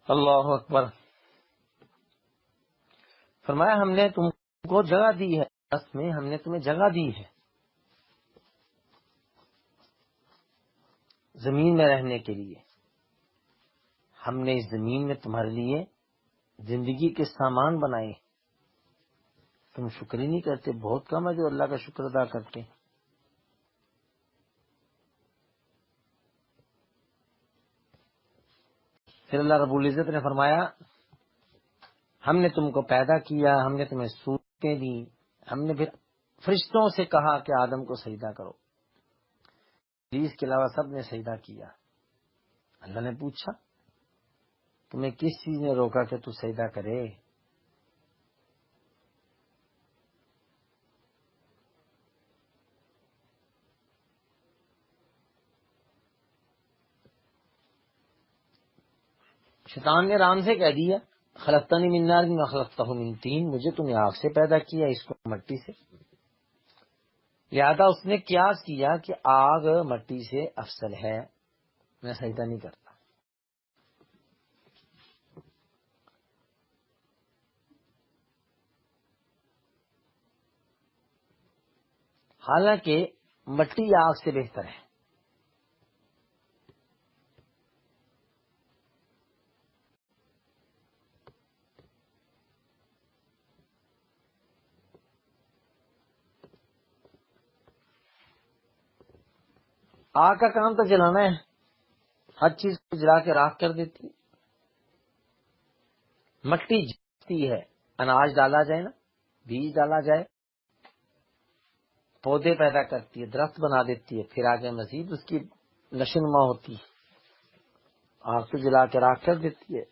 اللہ اکبر. فرمایا ہم نے تم کو جگہ دی ہے، اس میں ہم نے تمہیں جگہ دی ہے زمین میں رہنے کے لیے. ہم نے اس زمین میں تمہارے لیے زندگی کے سامان بنائے. تم شکر ہی نہیں کرتے. بہت کم ہے جو اللہ کا شکر ادا کرتے. پھر اللہ رب العزت نے فرمایا ہم نے تم کو پیدا کیا، ہم نے تمہیں صورتیں دی. ہم نے پھر فرشتوں سے کہا کہ آدم کو سجدہ کرو. اس کے علاوہ سب نے سجدہ کیا. اللہ نے پوچھا تمہیں کس چیز نے روکا کہ تو سجدہ کرے؟ شیطان نے رام سے کہہ دیا خلقتنی من نار و خلقتہ من طین، مجھے تم نے آگ سے پیدا کیا، اس کو مٹی سے. لہذا اس نے قیاس کیا کہ آگ مٹی سے افضل ہے، میں سجدہ نہیں کرتا. حالانکہ مٹی آگ سے بہتر ہے. آگ کا کام تو جلانا ہے، ہر چیز کو جلا کے راکھ کر دیتی ہے. مٹی جلتی ہے، اناج ڈالا جائے نا، بیج ڈالا جائے، پودے پیدا کرتی ہے، درخت بنا دیتی ہے، پھر آگے مزید اس کی نشوونما ہوتی ہے. آگ کو جلا کے راکھ کر دیتی ہے.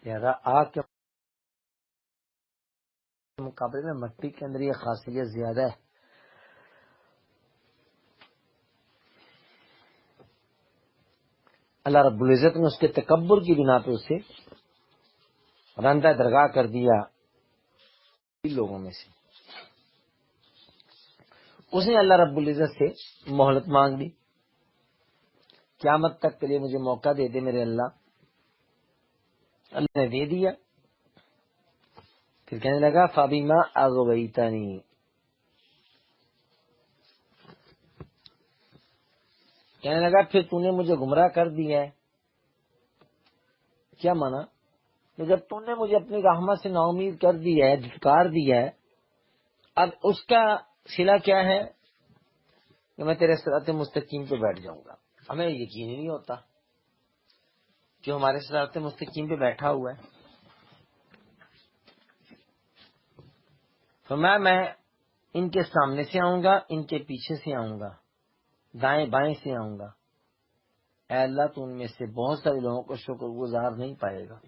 لہذا آگ کے مقابلے میں مٹی کے اندر یہ خاصیت زیادہ ہے. اللہ رب العزت نے اس کے تکبر کی بنا پہ اسے رندہ درگاہ کر دیا لوگوں میں سے. اس نے اللہ رب العزت سے مہلت مانگ لی، قیامت تک کے لیے مجھے موقع دے دے میرے اللہ. اللہ نے دے دیا. پھر کہنے لگا فَبِمَا أَغْوَيْتَنِي، کہنے لگا پھر تو نے مجھے گمراہ کر دیا ہے. کیا مانا کہ جب تو نے مجھے اپنی رحمت سے نا امید کر دیا ہے، دھتکار دیا ہے، اب اس کا صلہ کیا ہے کہ میں تیرے صراط مستقیم پہ بیٹھ جاؤں گا. ہمیں یقین ہی نہیں ہوتا کہ ہمارے صراط مستقیم پہ بیٹھا ہوا ہے. تو میں ان کے سامنے سے آؤں گا، ان کے پیچھے سے آؤں گا، دائیں بائیں سے آؤں گا. اے اللہ تو ان میں سے بہت سارے لوگوں کو شکر گزار نہیں پائے گا.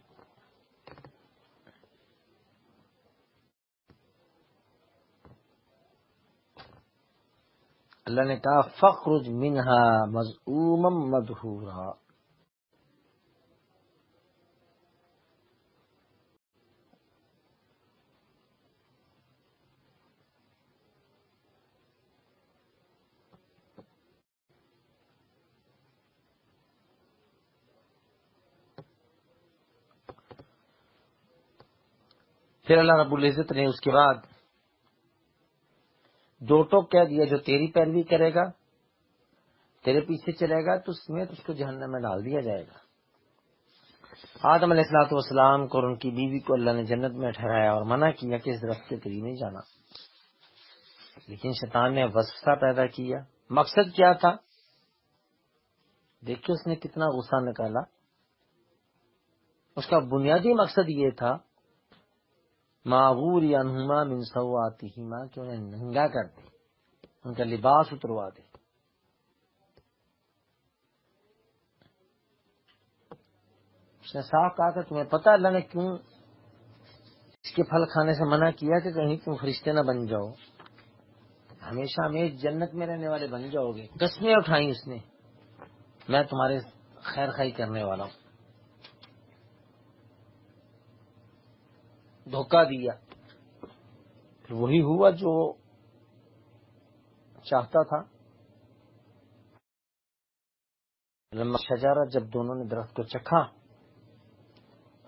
اللہ نے کہا فخرج منہا مذءوما مدحورا. پھر اللہ رب العزت نے اس کے بعد دو ٹوک کہہ دیا جو تیری پیروی کرے گا، تیرے پیچھے چلے گا تو سمیت اس کو جہنم میں ڈال دیا جائے گا. آدم علیہ الصلوۃ والسلام کو اور ان کی بیوی کو اللہ نے جنت میں ٹھہرایا اور منع کیا کہ اس درخت کے قریب نہیں جانا. لیکن شیطان نے وسوسہ پیدا کیا. مقصد کیا تھا؟ دیکھیے اس نے کتنا غصہ نکالا. اس کا بنیادی مقصد یہ تھا معغور عنہما من سوآتہما، کہ انہیں ننگا کر دے، ان کا لباس اتروا دے. اس نے صاف کہا کہ تمہیں پتہ اللہ نے کیوں اس کے پھل کھانے سے منع کیا کہ کہیں تم فرشتے نہ بن جاؤ، ہمیشہ ہمیشہ جنت میں رہنے والے بن جاؤ گے. قسمیں اٹھائیں اس نے، میں تمہارے خیر خائی کرنے والا ہوں. دھوکہ دیا. پھر وہی ہوا جو چاہتا تھا. لما شجرہ، جب دونوں نے درخت کو چکھا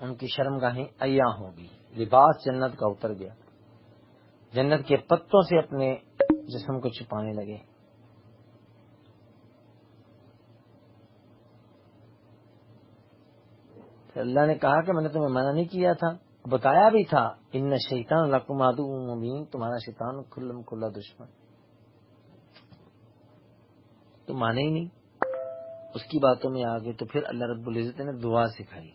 ان کی شرمگاہیں عیاں ہوگی. لباس جنت کا اتر گیا، جنت کے پتوں سے اپنے جسم کو چھپانے لگے. پھر اللہ نے کہا کہ میں نے تمہیں منع نہیں کیا تھا، بتایا بھی تھا ان شیطان لکم عدو مبین، تمہارا شیطان کھلم کھلا دشمن. تو مانے ہی نہیں، اس کی باتوں میں آگے. تو پھر اللہ رب العزت نے دعا سکھائی،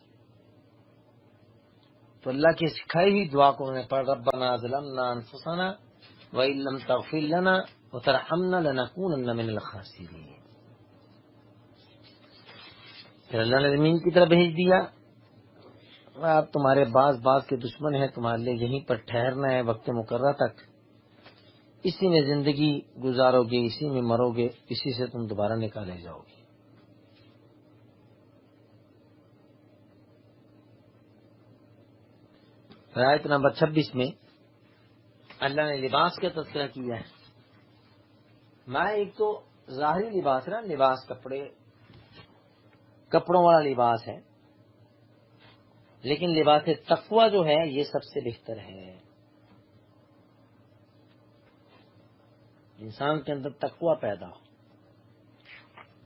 تو اللہ کی سکھائی ہوئی دعا کو انہوں نے پڑھ، ربنا ظلمنا انفسنا وان لم تغفر لنا وترحمنا لنکونن من الخاسرین. پھر اللہ نے زمین کی طرف بھیج دیا، اب تمہارے بعض کے دشمن ہیں، تمہارے لیے یہیں پر ٹھہرنا ہے وقت مقررہ تک، اسی میں زندگی گزارو گے، اسی میں مرو گے، اسی سے تم دوبارہ نکالے جاؤ گے. آیت نمبر 26 میں اللہ نے لباس کا تذکرہ کیا ہے. میں ایک تو ظاہری لباس نا، لباس کپڑوں والا لباس ہے، لیکن لباس تقوی جو ہے یہ سب سے بہتر ہے. انسان کے اندر تقوی پیدا ہو،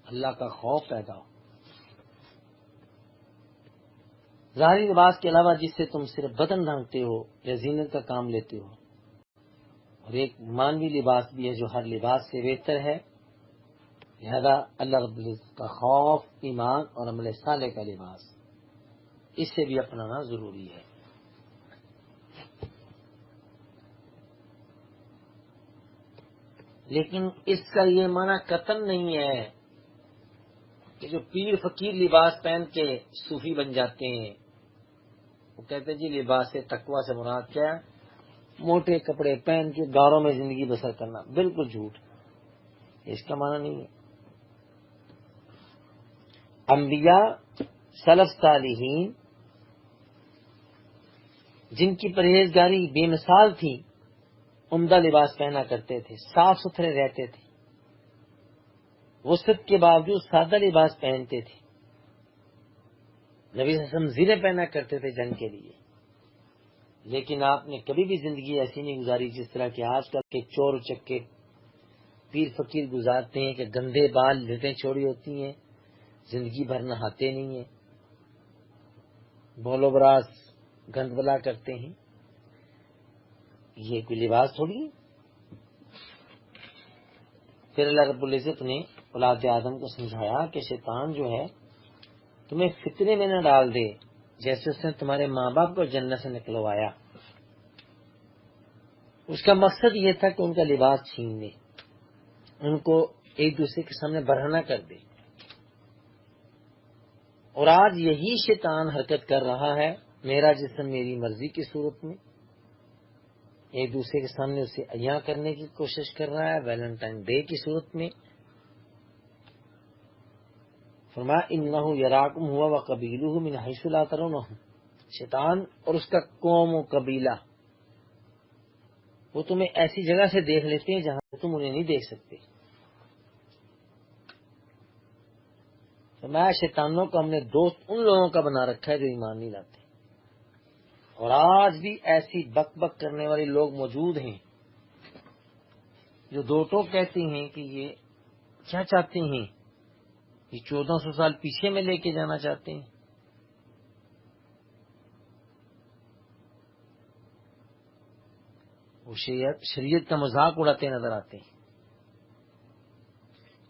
اللہ کا خوف پیدا ہو. ظاہری لباس کے علاوہ جس سے تم صرف بدن ڈھانکتے ہو یا زینت کا کام لیتے ہو، اور ایک مانوی لباس بھی ہے جو ہر لباس سے بہتر ہے. لہذا اللہ رب العزت کا خوف، ایمان اور عمل صالح کا لباس، اس سے بھی اپنانا ضروری ہے. لیکن اس کا یہ معنی قطعاً نہیں ہے کہ جو پیر فقیر لباس پہن کے صوفی بن جاتے ہیں، وہ کہتے ہیں جی لباس تقوی سے مراد کیا ہے؟ موٹے کپڑے پہن کے غاروں میں زندگی بسر کرنا. بالکل جھوٹ، اس کا معنی نہیں ہے. انبیاء، سلف صالحین جن کی پرہیزگاری بے مثال تھی، عمدہ لباس پہنا کرتے تھے، صاف ستھرے رہتے تھے، وسعت کے باوجود سادہ لباس پہنتے تھے. نبی صلی اللہ علیہ وسلم زینے پہنا کرتے تھے جنگ کے لیے. لیکن آپ نے کبھی بھی زندگی ایسی نہیں گزاری جس طرح کہ آج کل کے چور چکے پیر فقیر گزارتے ہیں، کہ گندے بال، لٹیں چھوڑی ہوتی ہیں، زندگی بھر نہاتے نہیں ہیں، بول و براز گند بلا کرتے ہیں. یہ کوئی لباس تھوڑی ہے. پھر اللہ رب العزت نے اولاد آدم کو سمجھایا کہ شیطان جو ہے تمہیں فتنے میں نہ ڈال دے، جیسے اس نے تمہارے ماں باپ کو جنت سے نکلوایا. اس کا مقصد یہ تھا کہ ان کا لباس چھین لے، ان کو ایک دوسرے کے سامنے برہنہ کر دے. اور آج یہی شیطان حرکت کر رہا ہے، میرا جسم میری مرضی کی صورت میں ایک دوسرے کے سامنے اسے عیاں کرنے کی کوشش کر رہا ہے. ویلنٹائن ڈے کی صورت میں فرمایا انہ یراکم ہوا وقبیلہ من حیث لا ترونہم. شیطان اور اس کا قوم و قبیلہ وہ تمہیں ایسی جگہ سے دیکھ لیتے ہیں جہاں تم انہیں نہیں دیکھ سکتے. فرمایا شیطانوں کو ہم نے دوست ان لوگوں کا بنا رکھا ہے جو ایمان نہیں لاتے. اور آج بھی ایسی بک بک کرنے والے لوگ موجود ہیں جو دو ٹوک کہتے ہیں کہ یہ کیا چاہتے ہیں، یہ 1400 سال پیچھے میں لے کے جانا چاہتے ہیں. وہ شریعت کا مذاق اڑاتے نظر آتے ہیں.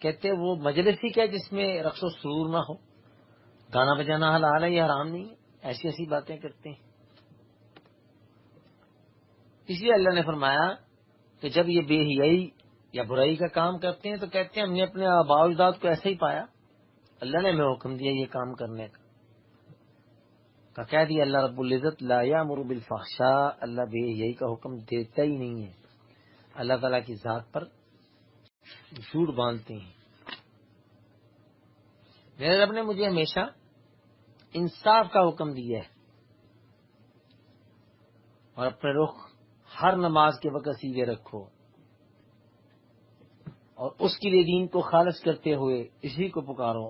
کہتے ہیں وہ مجلس ہی کیا جس میں رقص و سرور نہ ہو، گانا بجانا حلال ہے یا حرام نہیں ہے. ایسی ایسی باتیں کرتے ہیں. اس لیے اللہ نے فرمایا کہ جب یہ بے حیائی یا برائی کا کام کرتے ہیں تو کہتے ہیں ہم نے اپنے آباء و اجداد کو ایسے ہی پایا، اللہ نے ہمیں حکم دیا یہ کام کرنے کا. کہہ دیا اللہ رب العزت لا یامر بالفحشاء، اللہ بے حیائی کا حکم دیتا ہی نہیں ہے. اللہ تعالیٰ کی ذات پر جھوٹ باندھتے ہیں. میرے رب نے مجھے ہمیشہ انصاف کا حکم دیا ہے، اور اپنے رخ ہر نماز کے وقت سیدھے رکھو اور اس کے لیے دین کو خالص کرتے ہوئے اسی کو پکارو.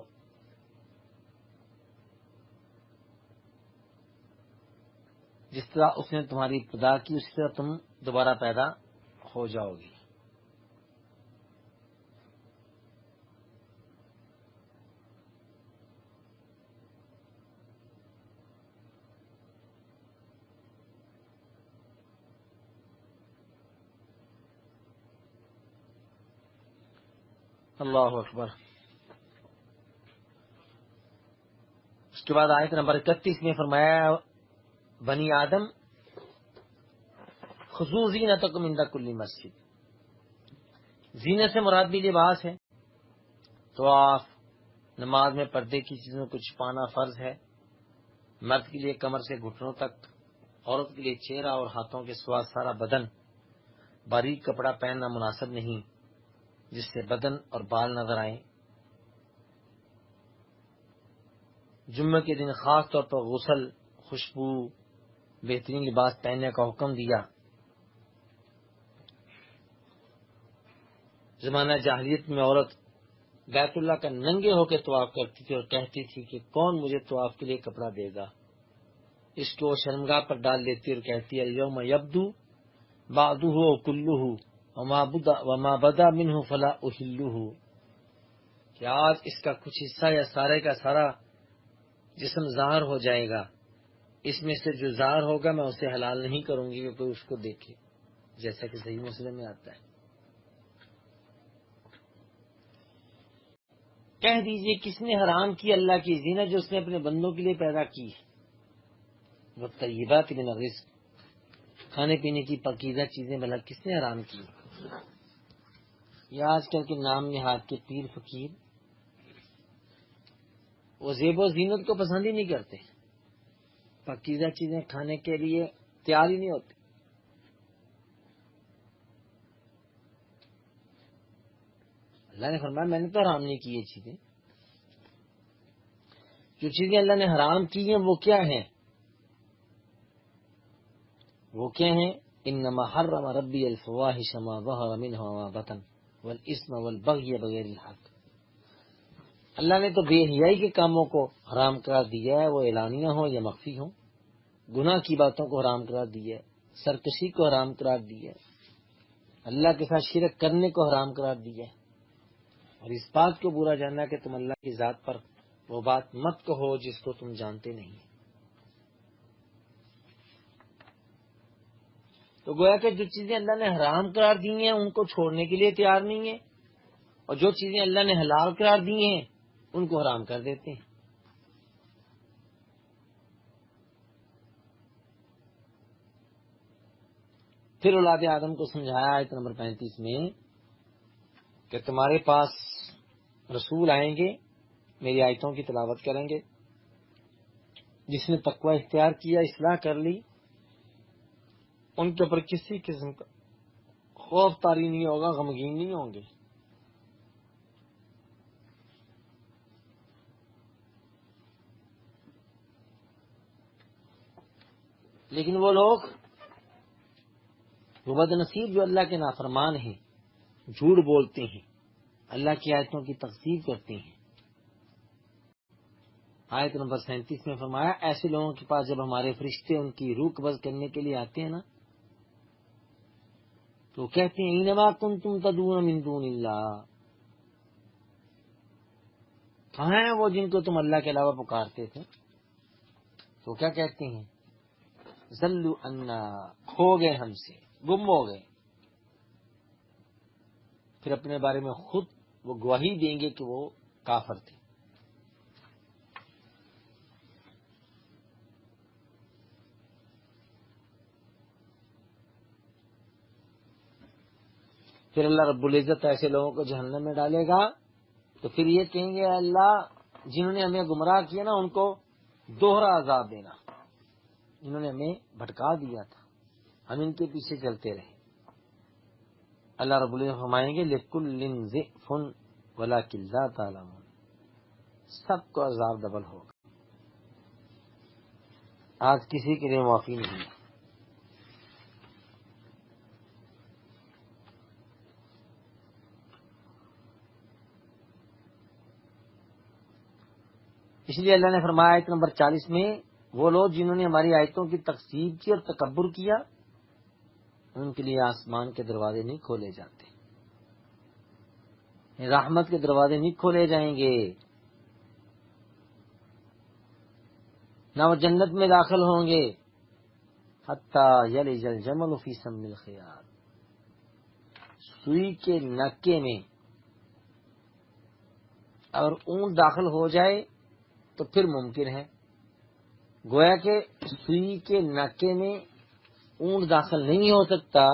جس طرح اس نے تمہاری ابتدا کی اسی طرح تم دوبارہ پیدا ہو جاؤ گی۔ اللہ اکبر۔ اس کے بعد آیت نمبر 31 میں فرمایا بنی آدم خذوا زینتکم عند کل مسجد۔ زینت سے مراد بھی لباس ہے۔ طواف، نماز میں پردے کی چیزوں کو چھپانا فرض ہے۔ مرد کے لیے کمر سے گھٹنوں تک، عورت کے لیے چہرہ اور ہاتھوں کے سوا سارا بدن باریک کپڑا پہننا مناسب نہیں جس سے بدن اور بال نظر آئیں۔ جمعہ کے دن خاص طور پر غسل، خوشبو، بہترین لباس پہننے کا حکم دیا۔ زمانہ جاہلیت میں عورت بیت اللہ کا ننگے ہو کے طواف کرتی تھی اور کہتی تھی کہ کون مجھے طواف کے لیے کپڑا دے گا۔ اس کو شرمگاہ پر ڈال دیتی اور کہتی ہے یوم یبدو بعضہ کلہ وما بدا منہ فلا احلہ، کہ آج اس کا کچھ حصہ یا سارے کا سارا جسم ظاہر ہو جائے گا، اس میں سے جو ظاہر ہوگا میں اسے حلال نہیں کروں گی کہ کوئی اس کو دیکھے، جیسا کہ صحیح مسلم میں آتا ہے۔ کہہ دیجئے کس نے حرام کی اللہ کی زینت جو اس نے اپنے بندوں کے لیے پیدا کی ہے؟ والطیبات من الرزق، کھانے پینے کی پاکیزہ چیزیں بھلا کس نے حرام کی؟ یہ آج کل کے نام نہاد کے پیر فقیر وہ زیب و زینت کو پسند ہی نہیں کرتے، پاکیزہ چیزیں کھانے کے لیے تیار ہی نہیں ہوتے۔ اللہ نے فرمایا میں نے تو حرام نہیں کی یہ چیزیں۔ جو چیزیں اللہ نے حرام کی ہیں وہ کیا ہیں؟ وہ کیا ہیں؟ انما حرم ربی الفواحش ما ظہر منها وما بطن والاسم والبغی بغیر الحق۔ اللہ نے تو بے حیائی کے کاموں کو حرام قرار دیا ہے، وہ اعلانیہ ہوں یا مخفی ہوں۔ گناہ کی باتوں کو حرام قرار دیا ہے، سرکشی کو حرام قرار دیا ہے، اللہ کے ساتھ شرک کرنے کو حرام قرار دیا ہے، اور اس بات کو برا جاننا کہ تم اللہ کی ذات پر وہ بات مت کہو جس کو تم جانتے نہیں۔ تو گویا کہ جو چیزیں اللہ نے حرام قرار دی ہیں ان کو چھوڑنے کے لیے تیار نہیں ہیں، اور جو چیزیں اللہ نے حلال قرار دی ہیں ان کو حرام کر دیتے ہیں۔ پھر اولاد آدم کو سمجھایا آیت نمبر 35 میں کہ تمہارے پاس رسول آئیں گے، میری آیتوں کی تلاوت کریں گے، جس نے تقوی اختیار کیا، اصلاح کر لی، ان کے اوپر کسی قسم کا خوف طاری نہیں ہوگا، غمگین نہیں ہوں گے۔ لیکن وہ لوگ وہ بد نصیب جو اللہ کے نافرمان ہیں، جھوٹ بولتے ہیں، اللہ کی آیتوں کی تکذیب کرتے ہیں۔ آیت نمبر 37 میں فرمایا ایسے لوگوں کے پاس جب ہمارے فرشتے ان کی روح قبض کرنے کے لیے آتے ہیں نا تو کہتے ہیں انما کنتم تدعون من دون اللہ، کہاں ہیں وہ جن کو تم اللہ کے علاوہ پکارتے تھے؟ تو کیا کہتے ہیں؟ ضلوا عنا، کھو گئے ہم سے، گم ہو گئے۔ پھر اپنے بارے میں خود وہ گواہی دیں گے کہ وہ کافر تھے۔ پھر اللہ رب العزت ایسے لوگوں کو جہنم میں ڈالے گا تو پھر یہ کہیں گے اللہ جنہوں نے ہمیں گمراہ کیا نا ان کو دوہرا عذاب دینا، انہوں نے ہمیں بھٹکا دیا تھا، ہم ان کے پیچھے چلتے رہے۔ اللہ رب العزت فرمائیں گے لِكُلٍّ ضِعْفٌ وَلَكِنْ لَا تَعْلَمُونَ، سب کو عذاب ڈبل ہوگا، آج کسی کے لیے معافی نہیں ہے۔ اس لیے اللہ نے فرمایا آیت نمبر 40 میں وہ لوگ جنہوں نے ہماری آیتوں کی تکذیب کی اور تکبر کیا، ان کے لیے آسمان کے دروازے نہیں کھولے جاتے، رحمت کے دروازے نہیں کھولے جائیں گے، نہ وہ جنت میں داخل ہوں گے، حتی یلج الجمل فی سم الخیاط، سوئی کے نکے میں اگر اونٹ داخل ہو جائے تو پھر ممکن ہے، گویا کہ سوئی کے نکے میں اونٹ داخل نہیں ہو سکتا،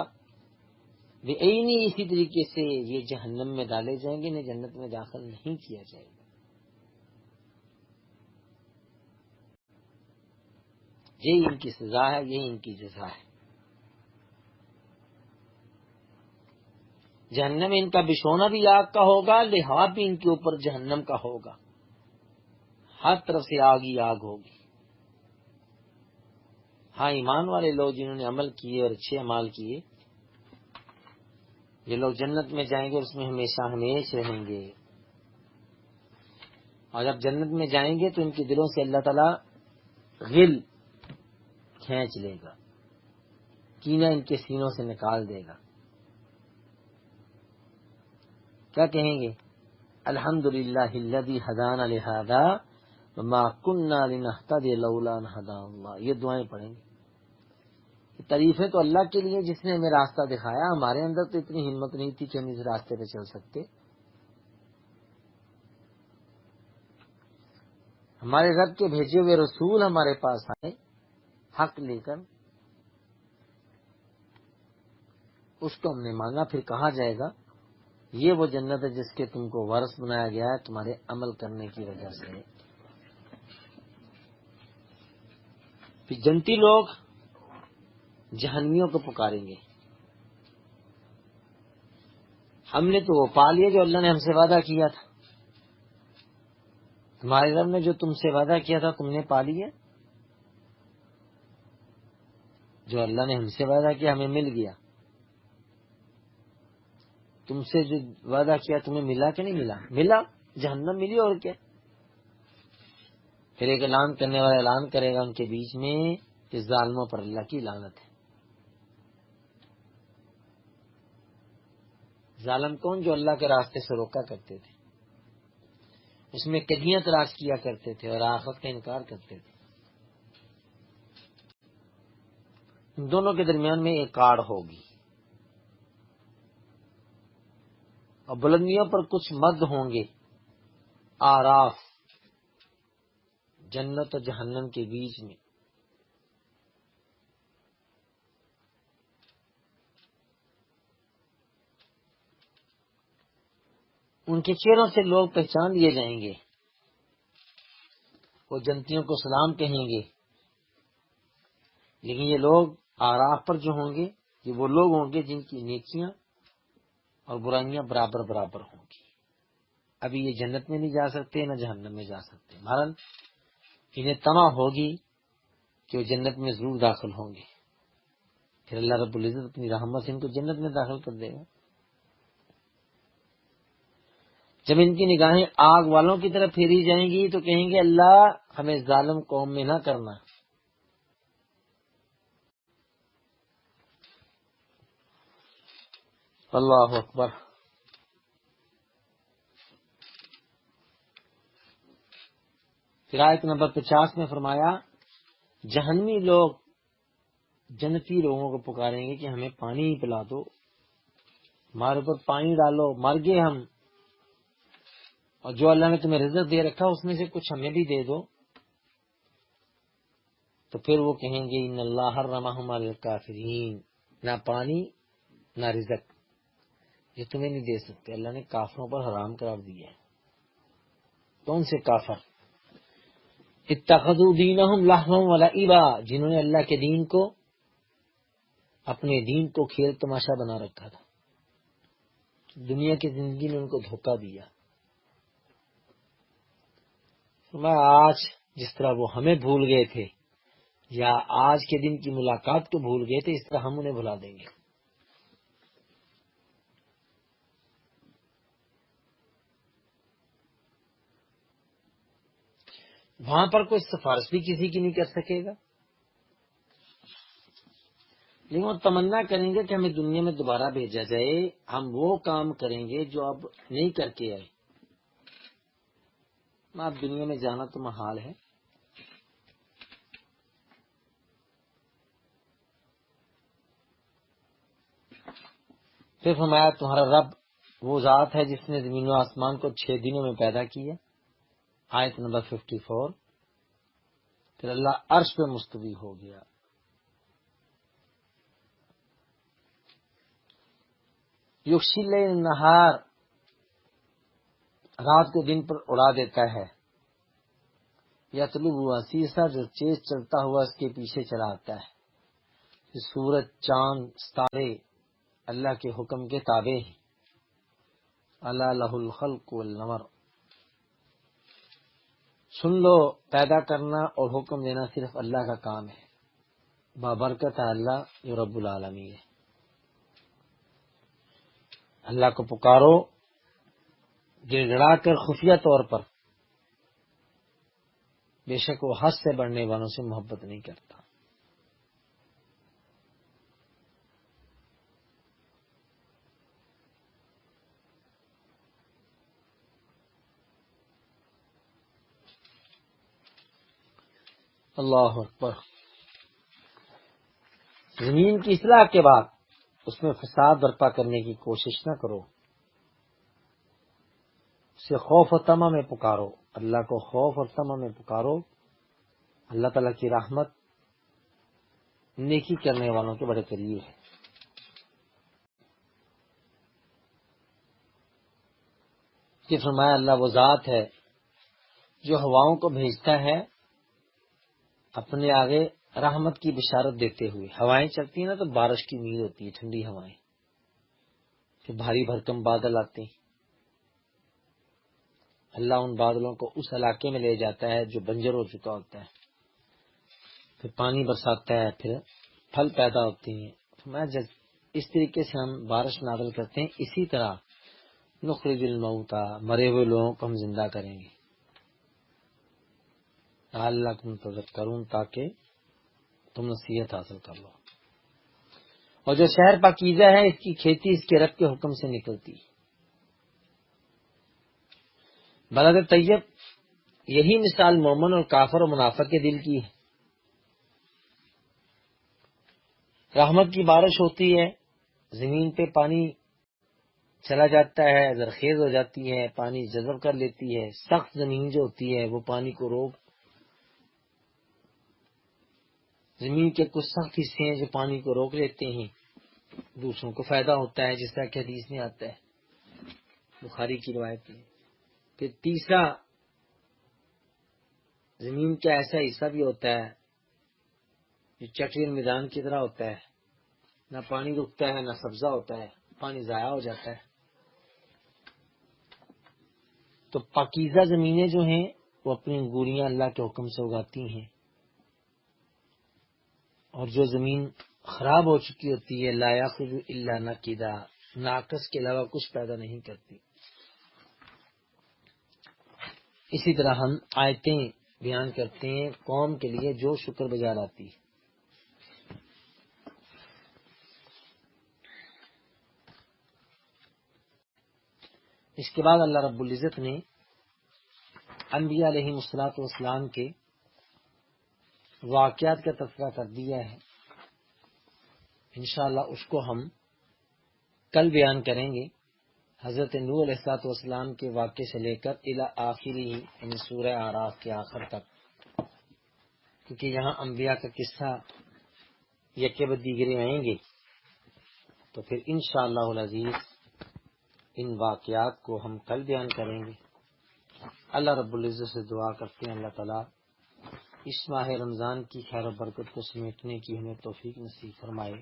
بعینی اسی طریقے سے یہ جہنم میں ڈالے جائیں گے، انہیں جنت میں داخل نہیں کیا جائے گا۔ یہی ان کی سزا ہے، یہی ان کی جزا ہے۔ جہنم میں ان کا بچھونا بھی آگ کا ہوگا، لحاظ بھی ان کے اوپر جہنم کا ہوگا، ہر طرف سے آگ ہی آگ ہوگی۔ ہاں، ایمان والے لوگ جنہوں نے عمل کیے اور اچھے اعمال کیے، یہ لوگ جنت میں جائیں گے، اس میں ہمیشہ ہمیش رہیں گے، اور جب جنت میں جائیں گے تو ان کے دلوں سے اللہ تعالیٰ غل کھینچ لے گا، کینہ ان کے سینوں سے نکال دے گا۔ کیا کہیں گے؟ الحمدللہ الذی ہدانا لہذا وما کننا لنہتدی لولا ان ہدانا اللہ، یہ دعائیں پڑھیں گے۔ تعریفیں تو اللہ کے لیے جس نے ہمیں راستہ دکھایا، ہمارے اندر تو اتنی ہمت نہیں تھی کہ ہم اس راستے پہ چل سکتے۔ ہمارے رب کے بھیجے ہوئے رسول ہمارے پاس آئے حق لے کر، اس کو ہم نے مانا، پھر کہا جائے گا یہ وہ جنت ہے جس کے تم کو وارث بنایا گیا ہے تمہارے عمل کرنے کی وجہ سے۔ پھر جنتی لوگ جہنمیوں کو پکاریں گے، ہم نے تو وہ پا لیا جو اللہ نے ہم سے وعدہ کیا تھا، تمہارے رب نے جو تم سے وعدہ کیا تھا تم نے پا لیا، جو اللہ نے ہم سے وعدہ کیا ہمیں مل گیا، تم سے جو وعدہ کیا تمہیں ملا کہ نہیں ملا؟ ملا، جہنم ملی، اور کیا۔ پھر ایک اعلان کرنے والا اعلان کرے گا ان کے بیچ میں کہ ظالموں پر اللہ کی لعنت ہے۔ ظالم کون؟ جو اللہ کے راستے سے روکا کرتے تھے، اس میں کدیاں تلاش کیا کرتے تھے اور آخرت کا انکار کرتے تھے۔ ان دونوں کے درمیان میں ایک آڑ ہوگی، اور بلندیوں پر کچھ مرد ہوں گے، آراف، جنت اور جہنم کے بیچ میں۔ ان کے چہروں سے لوگ پہچان لیے جائیں گے، وہ جنتیوں کو سلام کہیں گے، لیکن یہ لوگ آراف پر جو ہوں گے یہ وہ لوگ ہوں گے جن کی نیکیاں اور برائیاں برابر برابر ہوں گی۔ ابھی یہ جنت میں نہیں جا سکتے نہ جہنم میں جا سکتے، بہرحال انہیں طمع ہوگی کہ وہ جنت میں ضرور داخل ہوں گے، پھر اللہ رب العزت اپنی رحمت سے ان کو جنت میں داخل کر دے گا۔ جب ان کی نگاہیں آگ والوں کی طرف پھیری جائیں گی تو کہیں گے اللہ ہمیں ظالم قوم میں نہ کرنا۔ اللہ اکبر۔ پھر آیت نمبر 50 میں فرمایا جہنمی لوگ جنتی لوگوں کو پکاریں گے کہ ہمیں پانی پلا دو، ہمارے اوپر پانی ڈالو، مر گئے ہم، اور جو اللہ نے تمہیں رزق دے رکھا اس میں سے کچھ ہمیں بھی دے دو۔ تو پھر وہ کہیں گے ان اللہ حرمہم علی الکافرین، نہ پانی نہ رزق یہ تمہیں نہیں دے سکتے، اللہ نے کافروں پر حرام قرار دیا ہے۔ کون سے کافر؟ اتخذوا دینہم لہوا ولعبا، جنہوں نے اللہ کے دین کو، اپنے دین کو کھیل تماشا بنا رکھا تھا، دنیا کی زندگی نے ان کو دھوکہ دیا۔ فرمایا آج جس طرح وہ ہمیں بھول گئے تھے یا آج کے دن کی ملاقات کو بھول گئے تھے، اس طرح ہم انہیں بھلا دیں گے۔ وہاں پر کوئی سفارش بھی کسی کی نہیں کر سکے گا، لیکن وہ تمنا کریں گے کہ ہمیں دنیا میں دوبارہ بھیجا جائے، ہم وہ کام کریں گے جو اب نہیں کر کے آئے۔ اب دنیا میں جانا تو محال ہے، پھر فرمایا تمہارا رب وہ ذات ہے جس نے زمین و آسمان کو 6 دنوں میں پیدا کیا، آیت نمبر 54۔ پھر اللہ عرش پہ مستوی ہو گیا۔ یغشی اللیل النہار، رات کو دن پر اڑا دیتا ہے، یطلبہ حثیثا، جو تیز چلتا ہوا اس کے پیچھے چلا آتا ہے۔ سورج، چاند، ستارے اللہ کے حکم کے تابع ہیں۔ الا لہ الخلق والامر، سن لو، پیدا کرنا اور حکم دینا صرف اللہ کا کام ہے۔ بابرکت ہے اللہ جو رب العالمین ہے۔ اللہ کو پکارو گڑ گڑا کر خفیہ طور پر، بے شک وہ حد سے بڑھنے والوں سے محبت نہیں کرتا۔ اللہ اکبر۔ زمین کی اصلاح کے بعد اس میں فساد برپا کرنے کی کوشش نہ کرو، اسے خوف و طمع میں پکارو، اللہ کو خوف اور طمع میں پکارو۔ اللہ تعالیٰ کی رحمت نیکی کرنے والوں کے بڑے قریب ہے۔ یہ فرمایا اللہ وہ ذات ہے جو ہواؤں کو بھیجتا ہے اپنے آگے رحمت کی بشارت دیتے ہوئے۔ ہوائیں چلتی ہیں نا تو بارش کی امید ہوتی ہے، ٹھنڈی ہوائیں، پھر بھاری بھرکم بادل آتے ہیں، اللہ ان بادلوں کو اس علاقے میں لے جاتا ہے جو بنجر ہو چکا ہوتا ہے، پھر پانی برساتا ہے، پھر پھل پیدا ہوتے ہیں۔ فرمایا اس طریقے سے ہم بارش نازل کرتے ہیں، اسی طرح نخرج الموتى، مرے ہوئے لوگوں کو ہم زندہ کریں گے، لعلکم تذکرون، تاکہ تم نصیحت حاصل کر لو۔ اور جو شہر پاکیزہ ہے اس کی کھیتی اس کے رب کے حکم سے نکلتی ہے۔ بلد طیب، یہی مثال مومن اور کافر اور منافق کے دل کی ہے۔ رحمت کی بارش ہوتی ہے، زمین پہ پانی چلا جاتا ہے، زرخیز ہو جاتی ہے، پانی جذب کر لیتی ہے۔ سخت زمین جو ہوتی ہے وہ پانی کو روک، زمین کے کچھ سخت حصے ہیں جو پانی کو روک لیتے ہیں، دوسروں کو فائدہ ہوتا ہے، جس طرح کہ حدیث میں آتا ہے، بخاری کی روایت میں۔ پھر تیسرا، زمین کا ایسا حصہ بھی ہوتا ہے جو چٹیل میدان کی طرح ہوتا ہے، نہ پانی رکتا ہے نہ سبزہ ہوتا ہے، پانی ضائع ہو جاتا ہے۔ تو پاکیزہ زمینیں جو ہیں وہ اپنی انگوریاں اللہ کے حکم سے اگاتی ہیں، اور جو زمین خراب ہو چکی ہوتی ہے لا یخرج الا نقدا، ناقص کے علاوہ کچھ پیدا نہیں کرتی۔ اسی طرح ہم آیتیں بیان کرتے ہیں قوم کے لیے جو شکر بجا لاتی ہے۔ اس کے بعد اللہ رب العزت نے انبیاء علیہ الصلوۃ والسلام کے واقعات کا تذکرہ کر دیا ہے، انشاءاللہ اس کو ہم کل بیان کریں گے، حضرت نوح علیہ الصلوۃ والسلام کے واقعے سے لے کر الی آخری، یعنی سورہ اعراف کے آخر تک، کیونکہ یہاں انبیاء کا قصہ یکے بعد دیگرے آئیں گے، تو پھر انشاءاللہ العزیز ان واقعات کو ہم کل بیان کریں گے۔ اللہ رب العزت سے دعا کرتے ہیں اللہ تعالیٰ اس ماہ رمضان کی خیر و برکت کو سمیٹنے کی ہمیں توفیق نصیب فرمائے۔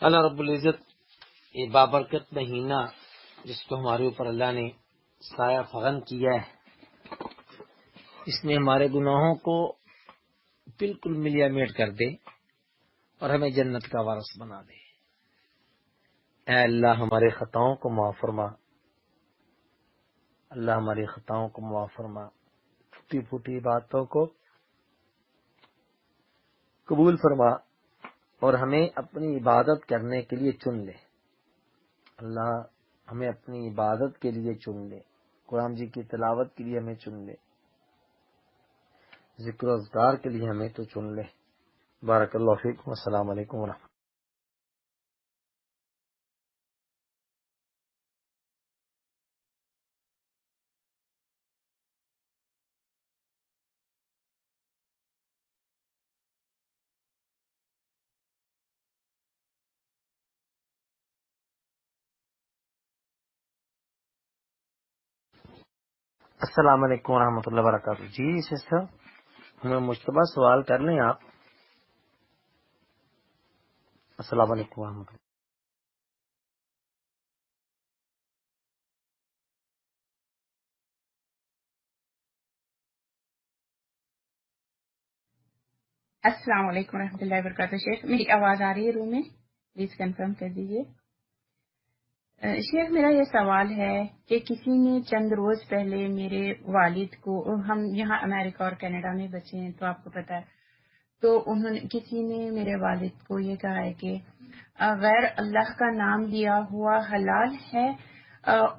اللہ رب العزت یہ بابرکت مہینہ جس کو ہمارے اوپر اللہ نے سایہ فغن کیا ہے، اس نے ہمارے گناہوں کو بالکل ملیا میٹ کر دے اور ہمیں جنت کا وارث بنا دے۔ اے اللہ ہمارے خطاؤں کو معاف فرما، اللہ ہماری خطاؤں کو معاف فرما، ٹوٹی پھوٹی باتوں کو قبول فرما، اور ہمیں اپنی عبادت کرنے کے لیے چن لے۔ اللہ ہمیں اپنی عبادت کے لیے چن لے، قرآن جی کی تلاوت کے لیے ہمیں چن لے، ذکر و اذکار کے لیے ہمیں تو چن لے۔ بارک اللہ فیکم، السلام علیکم ورحمۃ اللہ۔ السلام علیکم ورحمۃ اللہ وبرکاتہ۔ جی سسٹر، ہمیں مشتبہ سوال کر لیں آپ۔ السلام علیکم ورحمۃ اللہ۔ السلام علیکم ورحمۃ اللہ وبرکاتہ۔ شیخ میری آواز آ رہی ہے روم میں؟ پلیز کنفرم کر دیجیے۔ شیخ میرا یہ سوال ہے کہ کسی نے چند روز پہلے میرے والد کو، ہم یہاں امریکہ اور کینیڈا میں بچے ہیں تو آپ کو پتا ہے، تو انہوں نے، کسی نے میرے والد کو یہ کہا ہے کہ غیر اللہ کا نام لیا ہوا حلال ہے،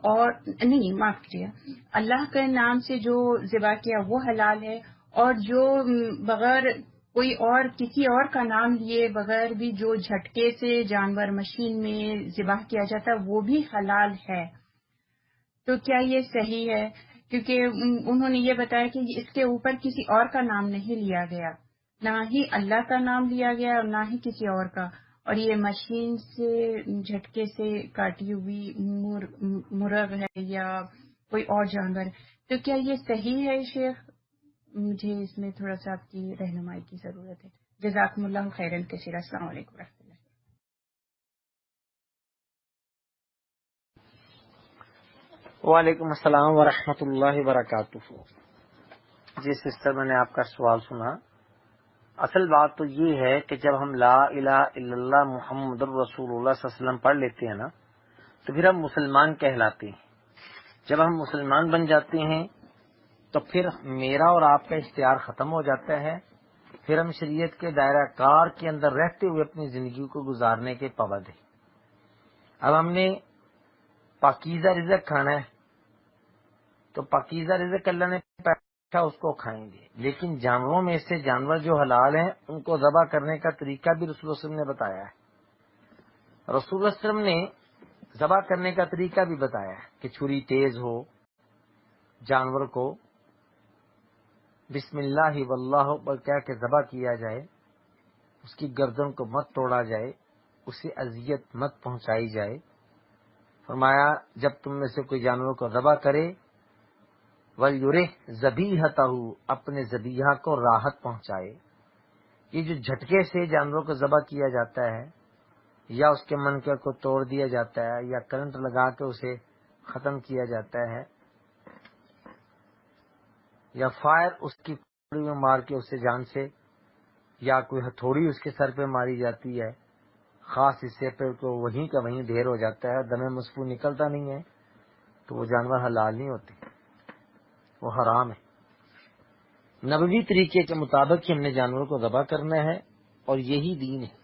اور نہیں معاف کیجیے، اللہ کے نام سے جو ذبح کیا وہ حلال ہے، اور جو بغیر کوئی اور کسی اور کا نام لیے بغیر بھی جو جھٹکے سے جانور مشین میں ذبح کیا جاتا ہے وہ بھی حلال ہے، تو کیا یہ صحیح ہے؟ کیونکہ انہوں نے یہ بتایا کہ اس کے اوپر کسی اور کا نام نہیں لیا گیا، نہ ہی اللہ کا نام لیا گیا اور نہ ہی کسی اور کا، اور یہ مشین سے جھٹکے سے کاٹی ہوئی مرغ ہے یا کوئی اور جانور، تو کیا یہ صحیح ہے شیخ؟ مجھے اس میں تھوڑا سا آپ کی رہنمائی کی ضرورت ہے۔ جزاکم اللہ خیرا کثیرا۔ السلام علیکم و رحمۃ اللہ۔ وعلیکم السلام ورحمۃ اللہ وبرکاتہ۔ جی سسٹر، میں نے آپ کا سوال سنا۔ اصل بات تو یہ ہے کہ جب ہم لا الہ الا اللہ محمد الرسول اللہ صلی اللہ علیہ وسلم پڑھ لیتے ہیں نا، تو پھر ہم مسلمان کہلاتے ہیں۔ جب ہم مسلمان بن جاتے ہیں تو پھر میرا اور آپ کا اختیار ختم ہو جاتا ہے، پھر ہم شریعت کے دائرہ کار کے اندر رہتے ہوئے اپنی زندگی کو گزارنے کے پابند ہیں۔ اب ہم نے پاکیزہ رزق کھانا ہے تو پاکیزہ رزق اللہ نے پیدا اس کو کھائیں گے، لیکن جانوروں میں سے جانور جو حلال ہیں ان کو ذبح کرنے کا طریقہ بھی رسول اللہ صلی اللہ علیہ وسلم نے بتایا ہے۔ رسول اللہ صلی اللہ علیہ وسلم نے ذبح کرنے کا طریقہ بھی بتایا ہے کہ چھری تیز ہو، جانور کو بسم اللہ واللہ پر کہہ کے ذبح کیا جائے، اس کی گردن کو مت توڑا جائے، اسے اذیت مت پہنچائی جائے۔ فرمایا جب تم میں سے کوئی جانور کو ذبح کرے وَلْيُرِحْ ذَبِیحَتَهُ، اپنے ذبیحہ کو راحت پہنچائے۔ یہ جو جھٹکے سے جانوروں کو ذبح کیا جاتا ہے، یا اس کے منکر کو توڑ دیا جاتا ہے، یا کرنٹ لگا کے اسے ختم کیا جاتا ہے، یا فائر اس کی پھوڑی میں مار کے اسے جان سے، یا کوئی ہتھوڑی اس کے سر پہ ماری جاتی ہے، خاص حصے پہ تو وہیں کا وہیں ڈھیر ہو جاتا ہے، دم مسفو نکلتا نہیں ہے، تو وہ جانور حلال نہیں ہوتے، وہ حرام ہے۔ نبوی طریقے کے مطابق ہی ہم نے جانوروں کو ذبح کرنا ہے، اور یہی دین ہے۔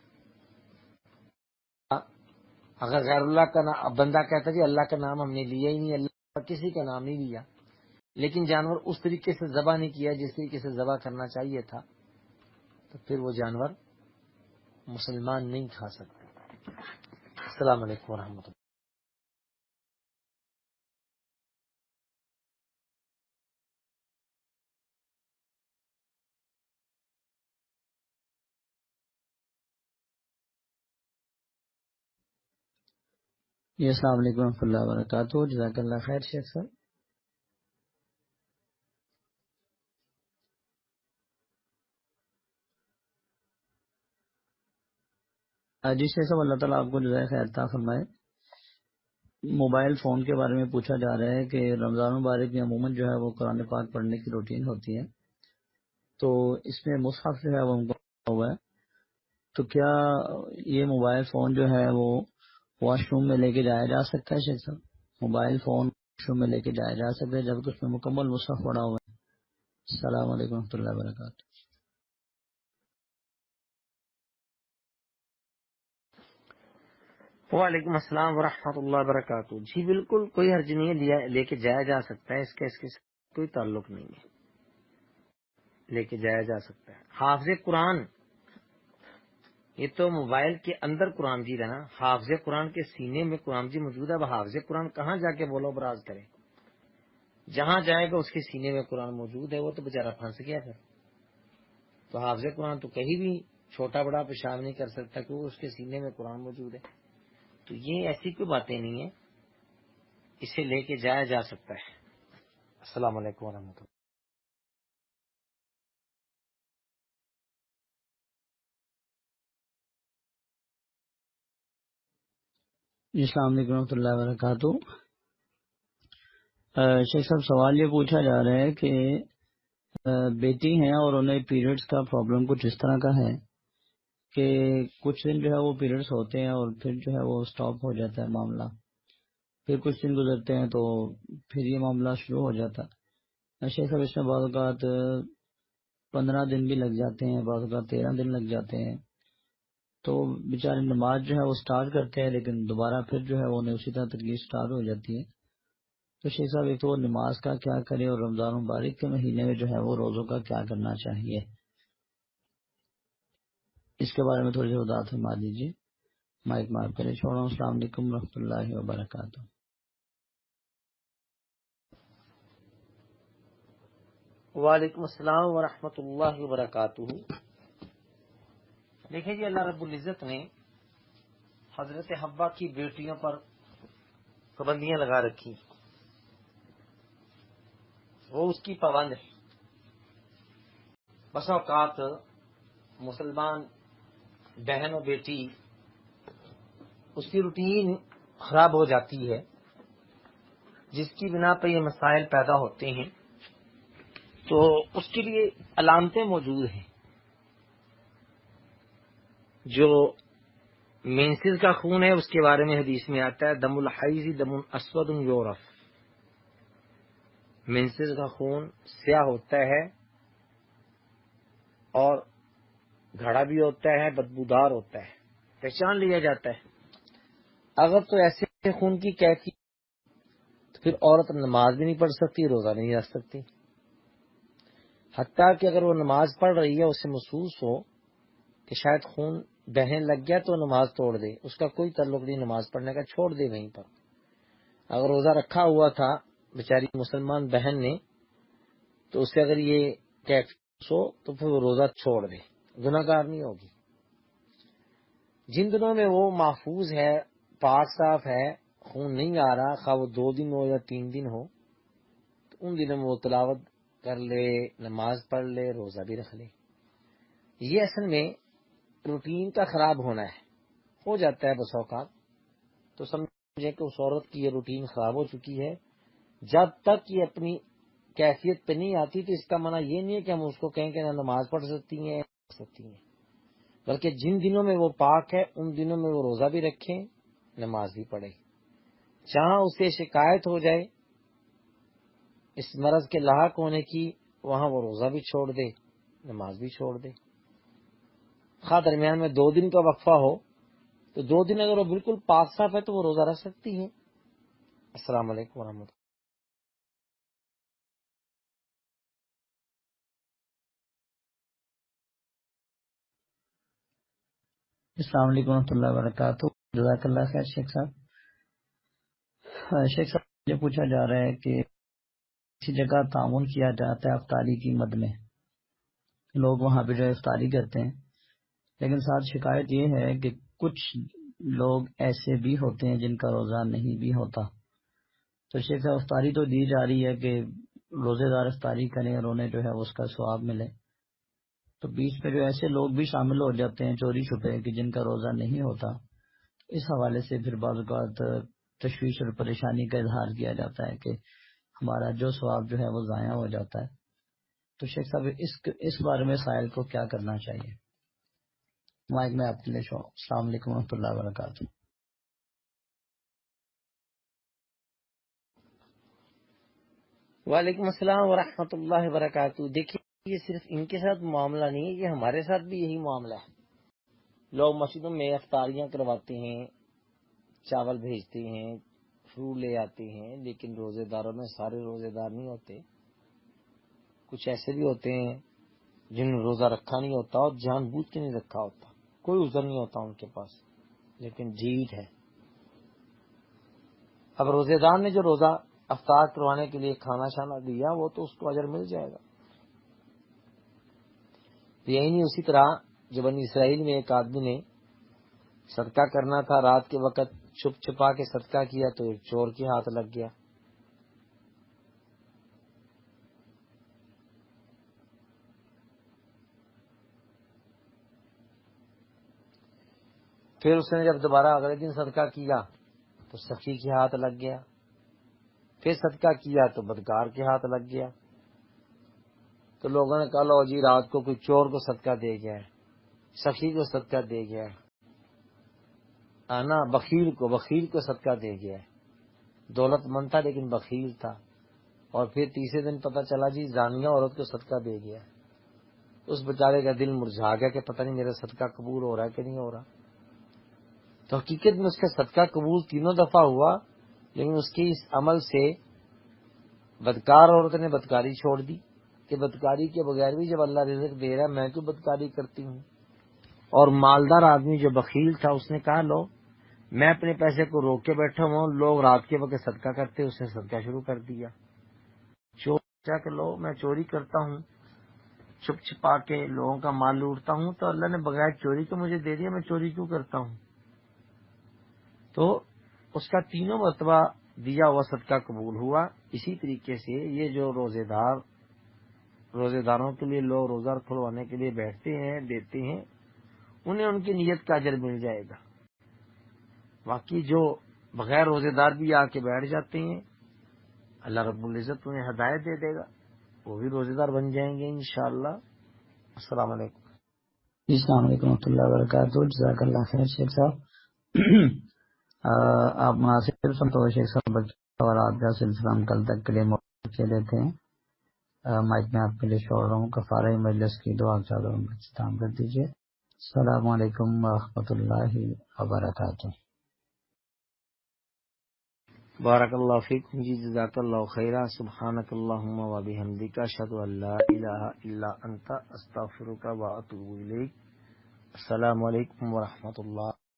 اگر غیر اللہ کا نام، بندہ کہتا ہے جی اللہ کا نام ہم نے لیا ہی نہیں، اللہ کا کسی کا نام نہیں لیا، لیکن جانور اس طریقے سے ذبح نہیں کیا جس طریقے سے ذبح کرنا چاہیے تھا، تو پھر وہ جانور مسلمان نہیں کھا سکتے۔ السلام علیکم ورحمۃ اللہ۔ جی السلام علیکم ورحمۃ اللہ وبرکاتہ۔ جزاک اللہ خیر شیخ صاحب۔ جی شیخ صاحب، اللہ تعالیٰ آپ کو جزائے خیر عطا فرمائے۔ موبائل فون کے بارے میں پوچھا جا رہا ہے کہ رمضان مبارک میں عموماً جو ہے وہ قرآن پاک پڑھنے کی روٹین ہوتی ہے، تو اس میں مصحف جو ہے وہ ہم کو ہوا ہے، تو کیا یہ موبائل فون جو ہے وہ واش روم میں لے کے جایا جا سکتا ہے شیخ صاحب؟ موبائل فون شو میں لے کے جایا جا سکتا ہے جبکہ اس میں مکمل مصحف پڑا ہوا ہے؟ السلام علیکم ورحمۃ اللہ وبرکاتہ۔ وعلیکم السلام ورحمۃ اللہ وبرکاتہ۔ جی بالکل کوئی حرج نہیں ہے، لے کے جایا جا سکتا ہے، اس کے کوئی تعلق نہیں ہے، لے کے جایا جا سکتا ہے۔ حافظ قرآن، یہ تو موبائل کے اندر قرآن مجید ہے نا، حافظ قرآن کے سینے میں قرآن مجید موجود ہے۔ وہ حافظ قرآن کہاں جا کے بولو براز کرے؟ جہاں جائے گا اس کے سینے میں قرآن موجود ہے، وہ تو بےچارہ پھنس گیا پھر۔ تو حافظ قرآن تو کہیں بھی چھوٹا بڑا پیشاب نہیں کر سکتا کیونکہ اس کے سینے میں قرآن موجود ہے۔ تو یہ ایسی کوئی باتیں نہیں ہیں، اسے لے کے جایا جا سکتا ہے۔ السلام علیکم ورحمۃ اللہ۔ جی السلام علیکم ورحمۃ اللہ وبرکاتہ۔ شیخ صاحب سوال یہ پوچھا جا رہا ہے کہ بیٹی ہیں اور انہیں پیریڈز کا پرابلم کچھ اس طرح کا ہے کہ کچھ دن جو ہے وہ پیریڈز ہوتے ہیں اور پھر جو ہے وہ سٹاپ ہو جاتا ہے معاملہ، پھر کچھ دن گزرتے ہیں تو پھر یہ معاملہ شروع ہو جاتا ہے۔ شیخ صاحب اس میں بعض اوقات 15 دن بھی لگ جاتے ہیں، بعض اوقات 13 دن لگ جاتے ہیں، تو بیچارے نماز جو ہے وہ سٹارٹ کرتے ہیں لیکن دوبارہ پھر جو ہے وہ انہیں اسی طرح تکلیف سٹارٹ ہو جاتی ہے۔ تو شیخ صاحب ایک تو وہ نماز کا کیا کرے اور رمضان مبارک کے مہینے میں جو ہے وہ روزوں کا کیا کرنا چاہیے، اس کے بارے میں تھوڑی سی وضاحت فرما دیجیے۔ مائک میں آپ کے لیے چھوڑا ہوں۔ السلام علیکم ورحمۃ اللہ وبرکاتہ۔ وعلیکم السلام ورحمۃ اللہ وبرکاتہ۔ دیکھیں جی، اللہ رب العزت نے حضرت حوا کی بیٹیوں پر پابندیاں لگا رکھی، وہ اس کی پابند ہے۔ بس اوقات مسلمان بہن و بیٹی اس کی روٹین خراب ہو جاتی ہے، جس کی بنا پہ یہ مسائل پیدا ہوتے ہیں، تو اس کے لیے علامتیں موجود ہیں۔ جو مینسز کا خون ہے اس کے بارے میں حدیث میں آتا ہے دم الحیض دم اسود یورف، مینسز کا خون سیاہ ہوتا ہے اور گھڑا بھی ہوتا ہے، بدبودار ہوتا ہے، پہچان لیا جاتا ہے۔ اگر تو ایسے خون کی کیفیت تو پھر عورت نماز بھی نہیں پڑھ سکتی، روزہ نہیں رکھ سکتی، حتیٰ کہ اگر وہ نماز پڑھ رہی ہے اسے محسوس ہو کہ شاید خون بہنے لگ گیا تو نماز توڑ دے، اس کا کوئی تعلق نہیں نماز پڑھنے کا، چھوڑ دے وہیں پر۔ اگر روزہ رکھا ہوا تھا بیچاری مسلمان بہن نے تو اسے اگر یہ کیفیت ہو تو پھر وہ روزہ چھوڑ دے، گناہ گار نہیں ہوگی۔ جن دنوں میں وہ محفوظ ہے، پاک صاف ہے، خون نہیں آ رہا، خواہ وہ 2 دن ہو یا 3 دن ہو، تو ان دنوں میں وہ تلاوت کر لے، نماز پڑھ لے، روزہ بھی رکھ لے۔ یہ اصل میں روٹین کا خراب ہونا ہے، ہو جاتا ہے بس اوقات، تو سمجھے کہ اس عورت کی یہ روٹین خراب ہو چکی ہے۔ جب تک یہ اپنی کیفیت پہ نہیں آتی تو اس کا معنی یہ نہیں ہے کہ ہم اس کو کہیں کہ نہ نماز پڑھ سکتی ہیں پڑھ سکتی ہیں، بلکہ جن دنوں میں وہ پاک ہے ان دنوں میں وہ روزہ بھی رکھیں، نماز بھی پڑھے۔ جہاں اسے شکایت ہو جائے اس مرض کے لاحق ہونے کی، وہاں وہ روزہ بھی چھوڑ دے، نماز بھی چھوڑ دے۔ خواہ درمیان میں 2 دن کا وقفہ ہو تو 2 دن اگر وہ بالکل پاک صاف ہے تو وہ روزہ رکھ سکتی ہیں۔ السلام علیکم ورحمۃ اللہ۔ السلام علیکم ورحمۃ اللہ وبرکاتہ۔ جزاک اللہ خیر شیخ صاحب۔ شیخ صاحب یہ پوچھا جا رہا ہے کہ کسی جگہ تعاون کیا جاتا ہے افطاری کی مد میں، لوگ وہاں پہ جو ہے افطاری کرتے ہیں، لیکن ساتھ شکایت یہ ہے کہ کچھ لوگ ایسے بھی ہوتے ہیں جن کا روزہ نہیں بھی ہوتا۔ تو شیخ صاحب افطاری تو دی جا رہی ہے کہ روزے دار افطاری کریں اور انہیں جو ہے اس کا ثواب ملے، تو بیچ میں جو ایسے لوگ بھی شامل ہو جاتے ہیں چوری چھپے کہ جن کا روزہ نہیں ہوتا، اس حوالے سے پھر بعض اوقات تشویش اور پریشانی کا اظہار کیا جاتا ہے کہ ہمارا جو ثواب جو ہے وہ ضائع ہو جاتا ہے۔ تو شیخ صاحب اس بارے میں سائل کو کیا کرنا چاہیے؟ مائک میں آپ کے لیے شو۔ السلام علیکم و رحمۃ اللہ وبرکاتہ۔ وعلیکم السلام ورحمۃ اللہ وبرکاتہ. دیکھیے یہ صرف ان کے ساتھ معاملہ نہیں ہے، یہ ہمارے ساتھ بھی یہی معاملہ ہے. لوگ مسجدوں میں افطاریاں کرواتے ہیں، چاول بھیجتے ہیں، فروٹ لے آتے ہیں، لیکن روزے داروں میں سارے روزے دار نہیں ہوتے. کچھ ایسے بھی ہوتے ہیں جن نے روزہ رکھا نہیں ہوتا اور جان بوجھ کے نہیں رکھا ہوتا، کوئی عذر نہیں ہوتا ان کے پاس، لیکن جیت ہے. اب روزے دار نے جو روزہ افطار کروانے کے لیے کھانا شانا دیا وہ تو اس کو اجر مل جائے گا. یہی نہیں، اسی طرح جب بنی اسرائیل میں ایک آدمی نے صدقہ کرنا تھا، رات کے وقت چھپ چھپا کے صدقہ کیا تو ایک چور کے ہاتھ لگ گیا. پھر اس نے جب دوبارہ اگلے دن صدقہ کیا تو سخی کے ہاتھ لگ گیا. پھر صدقہ کیا تو بدکار کے ہاتھ لگ گیا. تو لوگوں نے کہا لو جی رات کو کوئی چور کو صدقہ دے گیا ہے، سخی کو صدقہ دے گیا ہے، آنا بخیل کو صدقہ دے گیا ہے. دولت مند تھا لیکن بخیل تھا. اور پھر تیسرے دن پتہ چلا جی زانیہ عورت کو صدقہ دے گیا ہے. اس بیچارے کا دل مرجھا گیا کہ پتہ نہیں میرا صدقہ قبول ہو رہا ہے کہ نہیں ہو رہا. تو حقیقت میں اس کا صدقہ قبول تینوں دفعہ ہوا، لیکن اس کے اس عمل سے بدکار عورت نے بدکاری چھوڑ دی کہ بدکاری کے بغیر بھی جب اللہ رزق دے رہا ہے میں کیوں بدکاری کرتی ہوں. اور مالدار آدمی جو بخیل تھا اس نے کہا لو میں اپنے پیسے کو روک کے بیٹھا ہوں، لوگ رات کے وقت صدقہ کرتے، اس نے صدقہ شروع کر دیا. کہ لو میں چوری کرتا ہوں، چھپ چھپا کے لوگوں کا مال لوٹتا ہوں، تو اللہ نے بغیر چوری کے مجھے دے دیا، میں چوری کیوں کرتا ہوں. تو اس کا تینوں مرتبہ دیا ہوا صدقہ قبول ہوا. اسی طریقے سے یہ جو روزے داروں کے لیے لوگ روزہ کھلوانے کے لیے بیٹھتے ہیں دیتے ہیں، انہیں ان کی نیت کا اجر مل جائے گا. باقی جو بغیر روزے دار بھی آ کے بیٹھ جاتے ہیں اللہ رب العزت انہیں ہدایت دے دے گا، وہ بھی روزے دار بن جائیں گے انشاءاللہ. السلام علیکم. السلام علیکم ورحمۃ اللہ وبرکاتہ. جزاک اللہ خیر شیخ صاحب. آپ مناسب تو شیخ صاحب سوالات کا سلسلہ ہم کل تک کے لیے موقع دیتے ہیں. مائک میں آپ کے لیے چھوڑ رہا ہوں. کفارہ مجلس کی دعا چادر میں استعمال کر دیجیے. السلام علیکم ورحمۃ اللہ وبرکاتہ. بارک اللہ فیکم جی، جزاک اللہ خیرا. سبحانک اللہم و بحمدک، اشہد ان لا الہ الا انت، استغفرک و اتوب الیک. السلام علیکم ورحمۃ اللہ.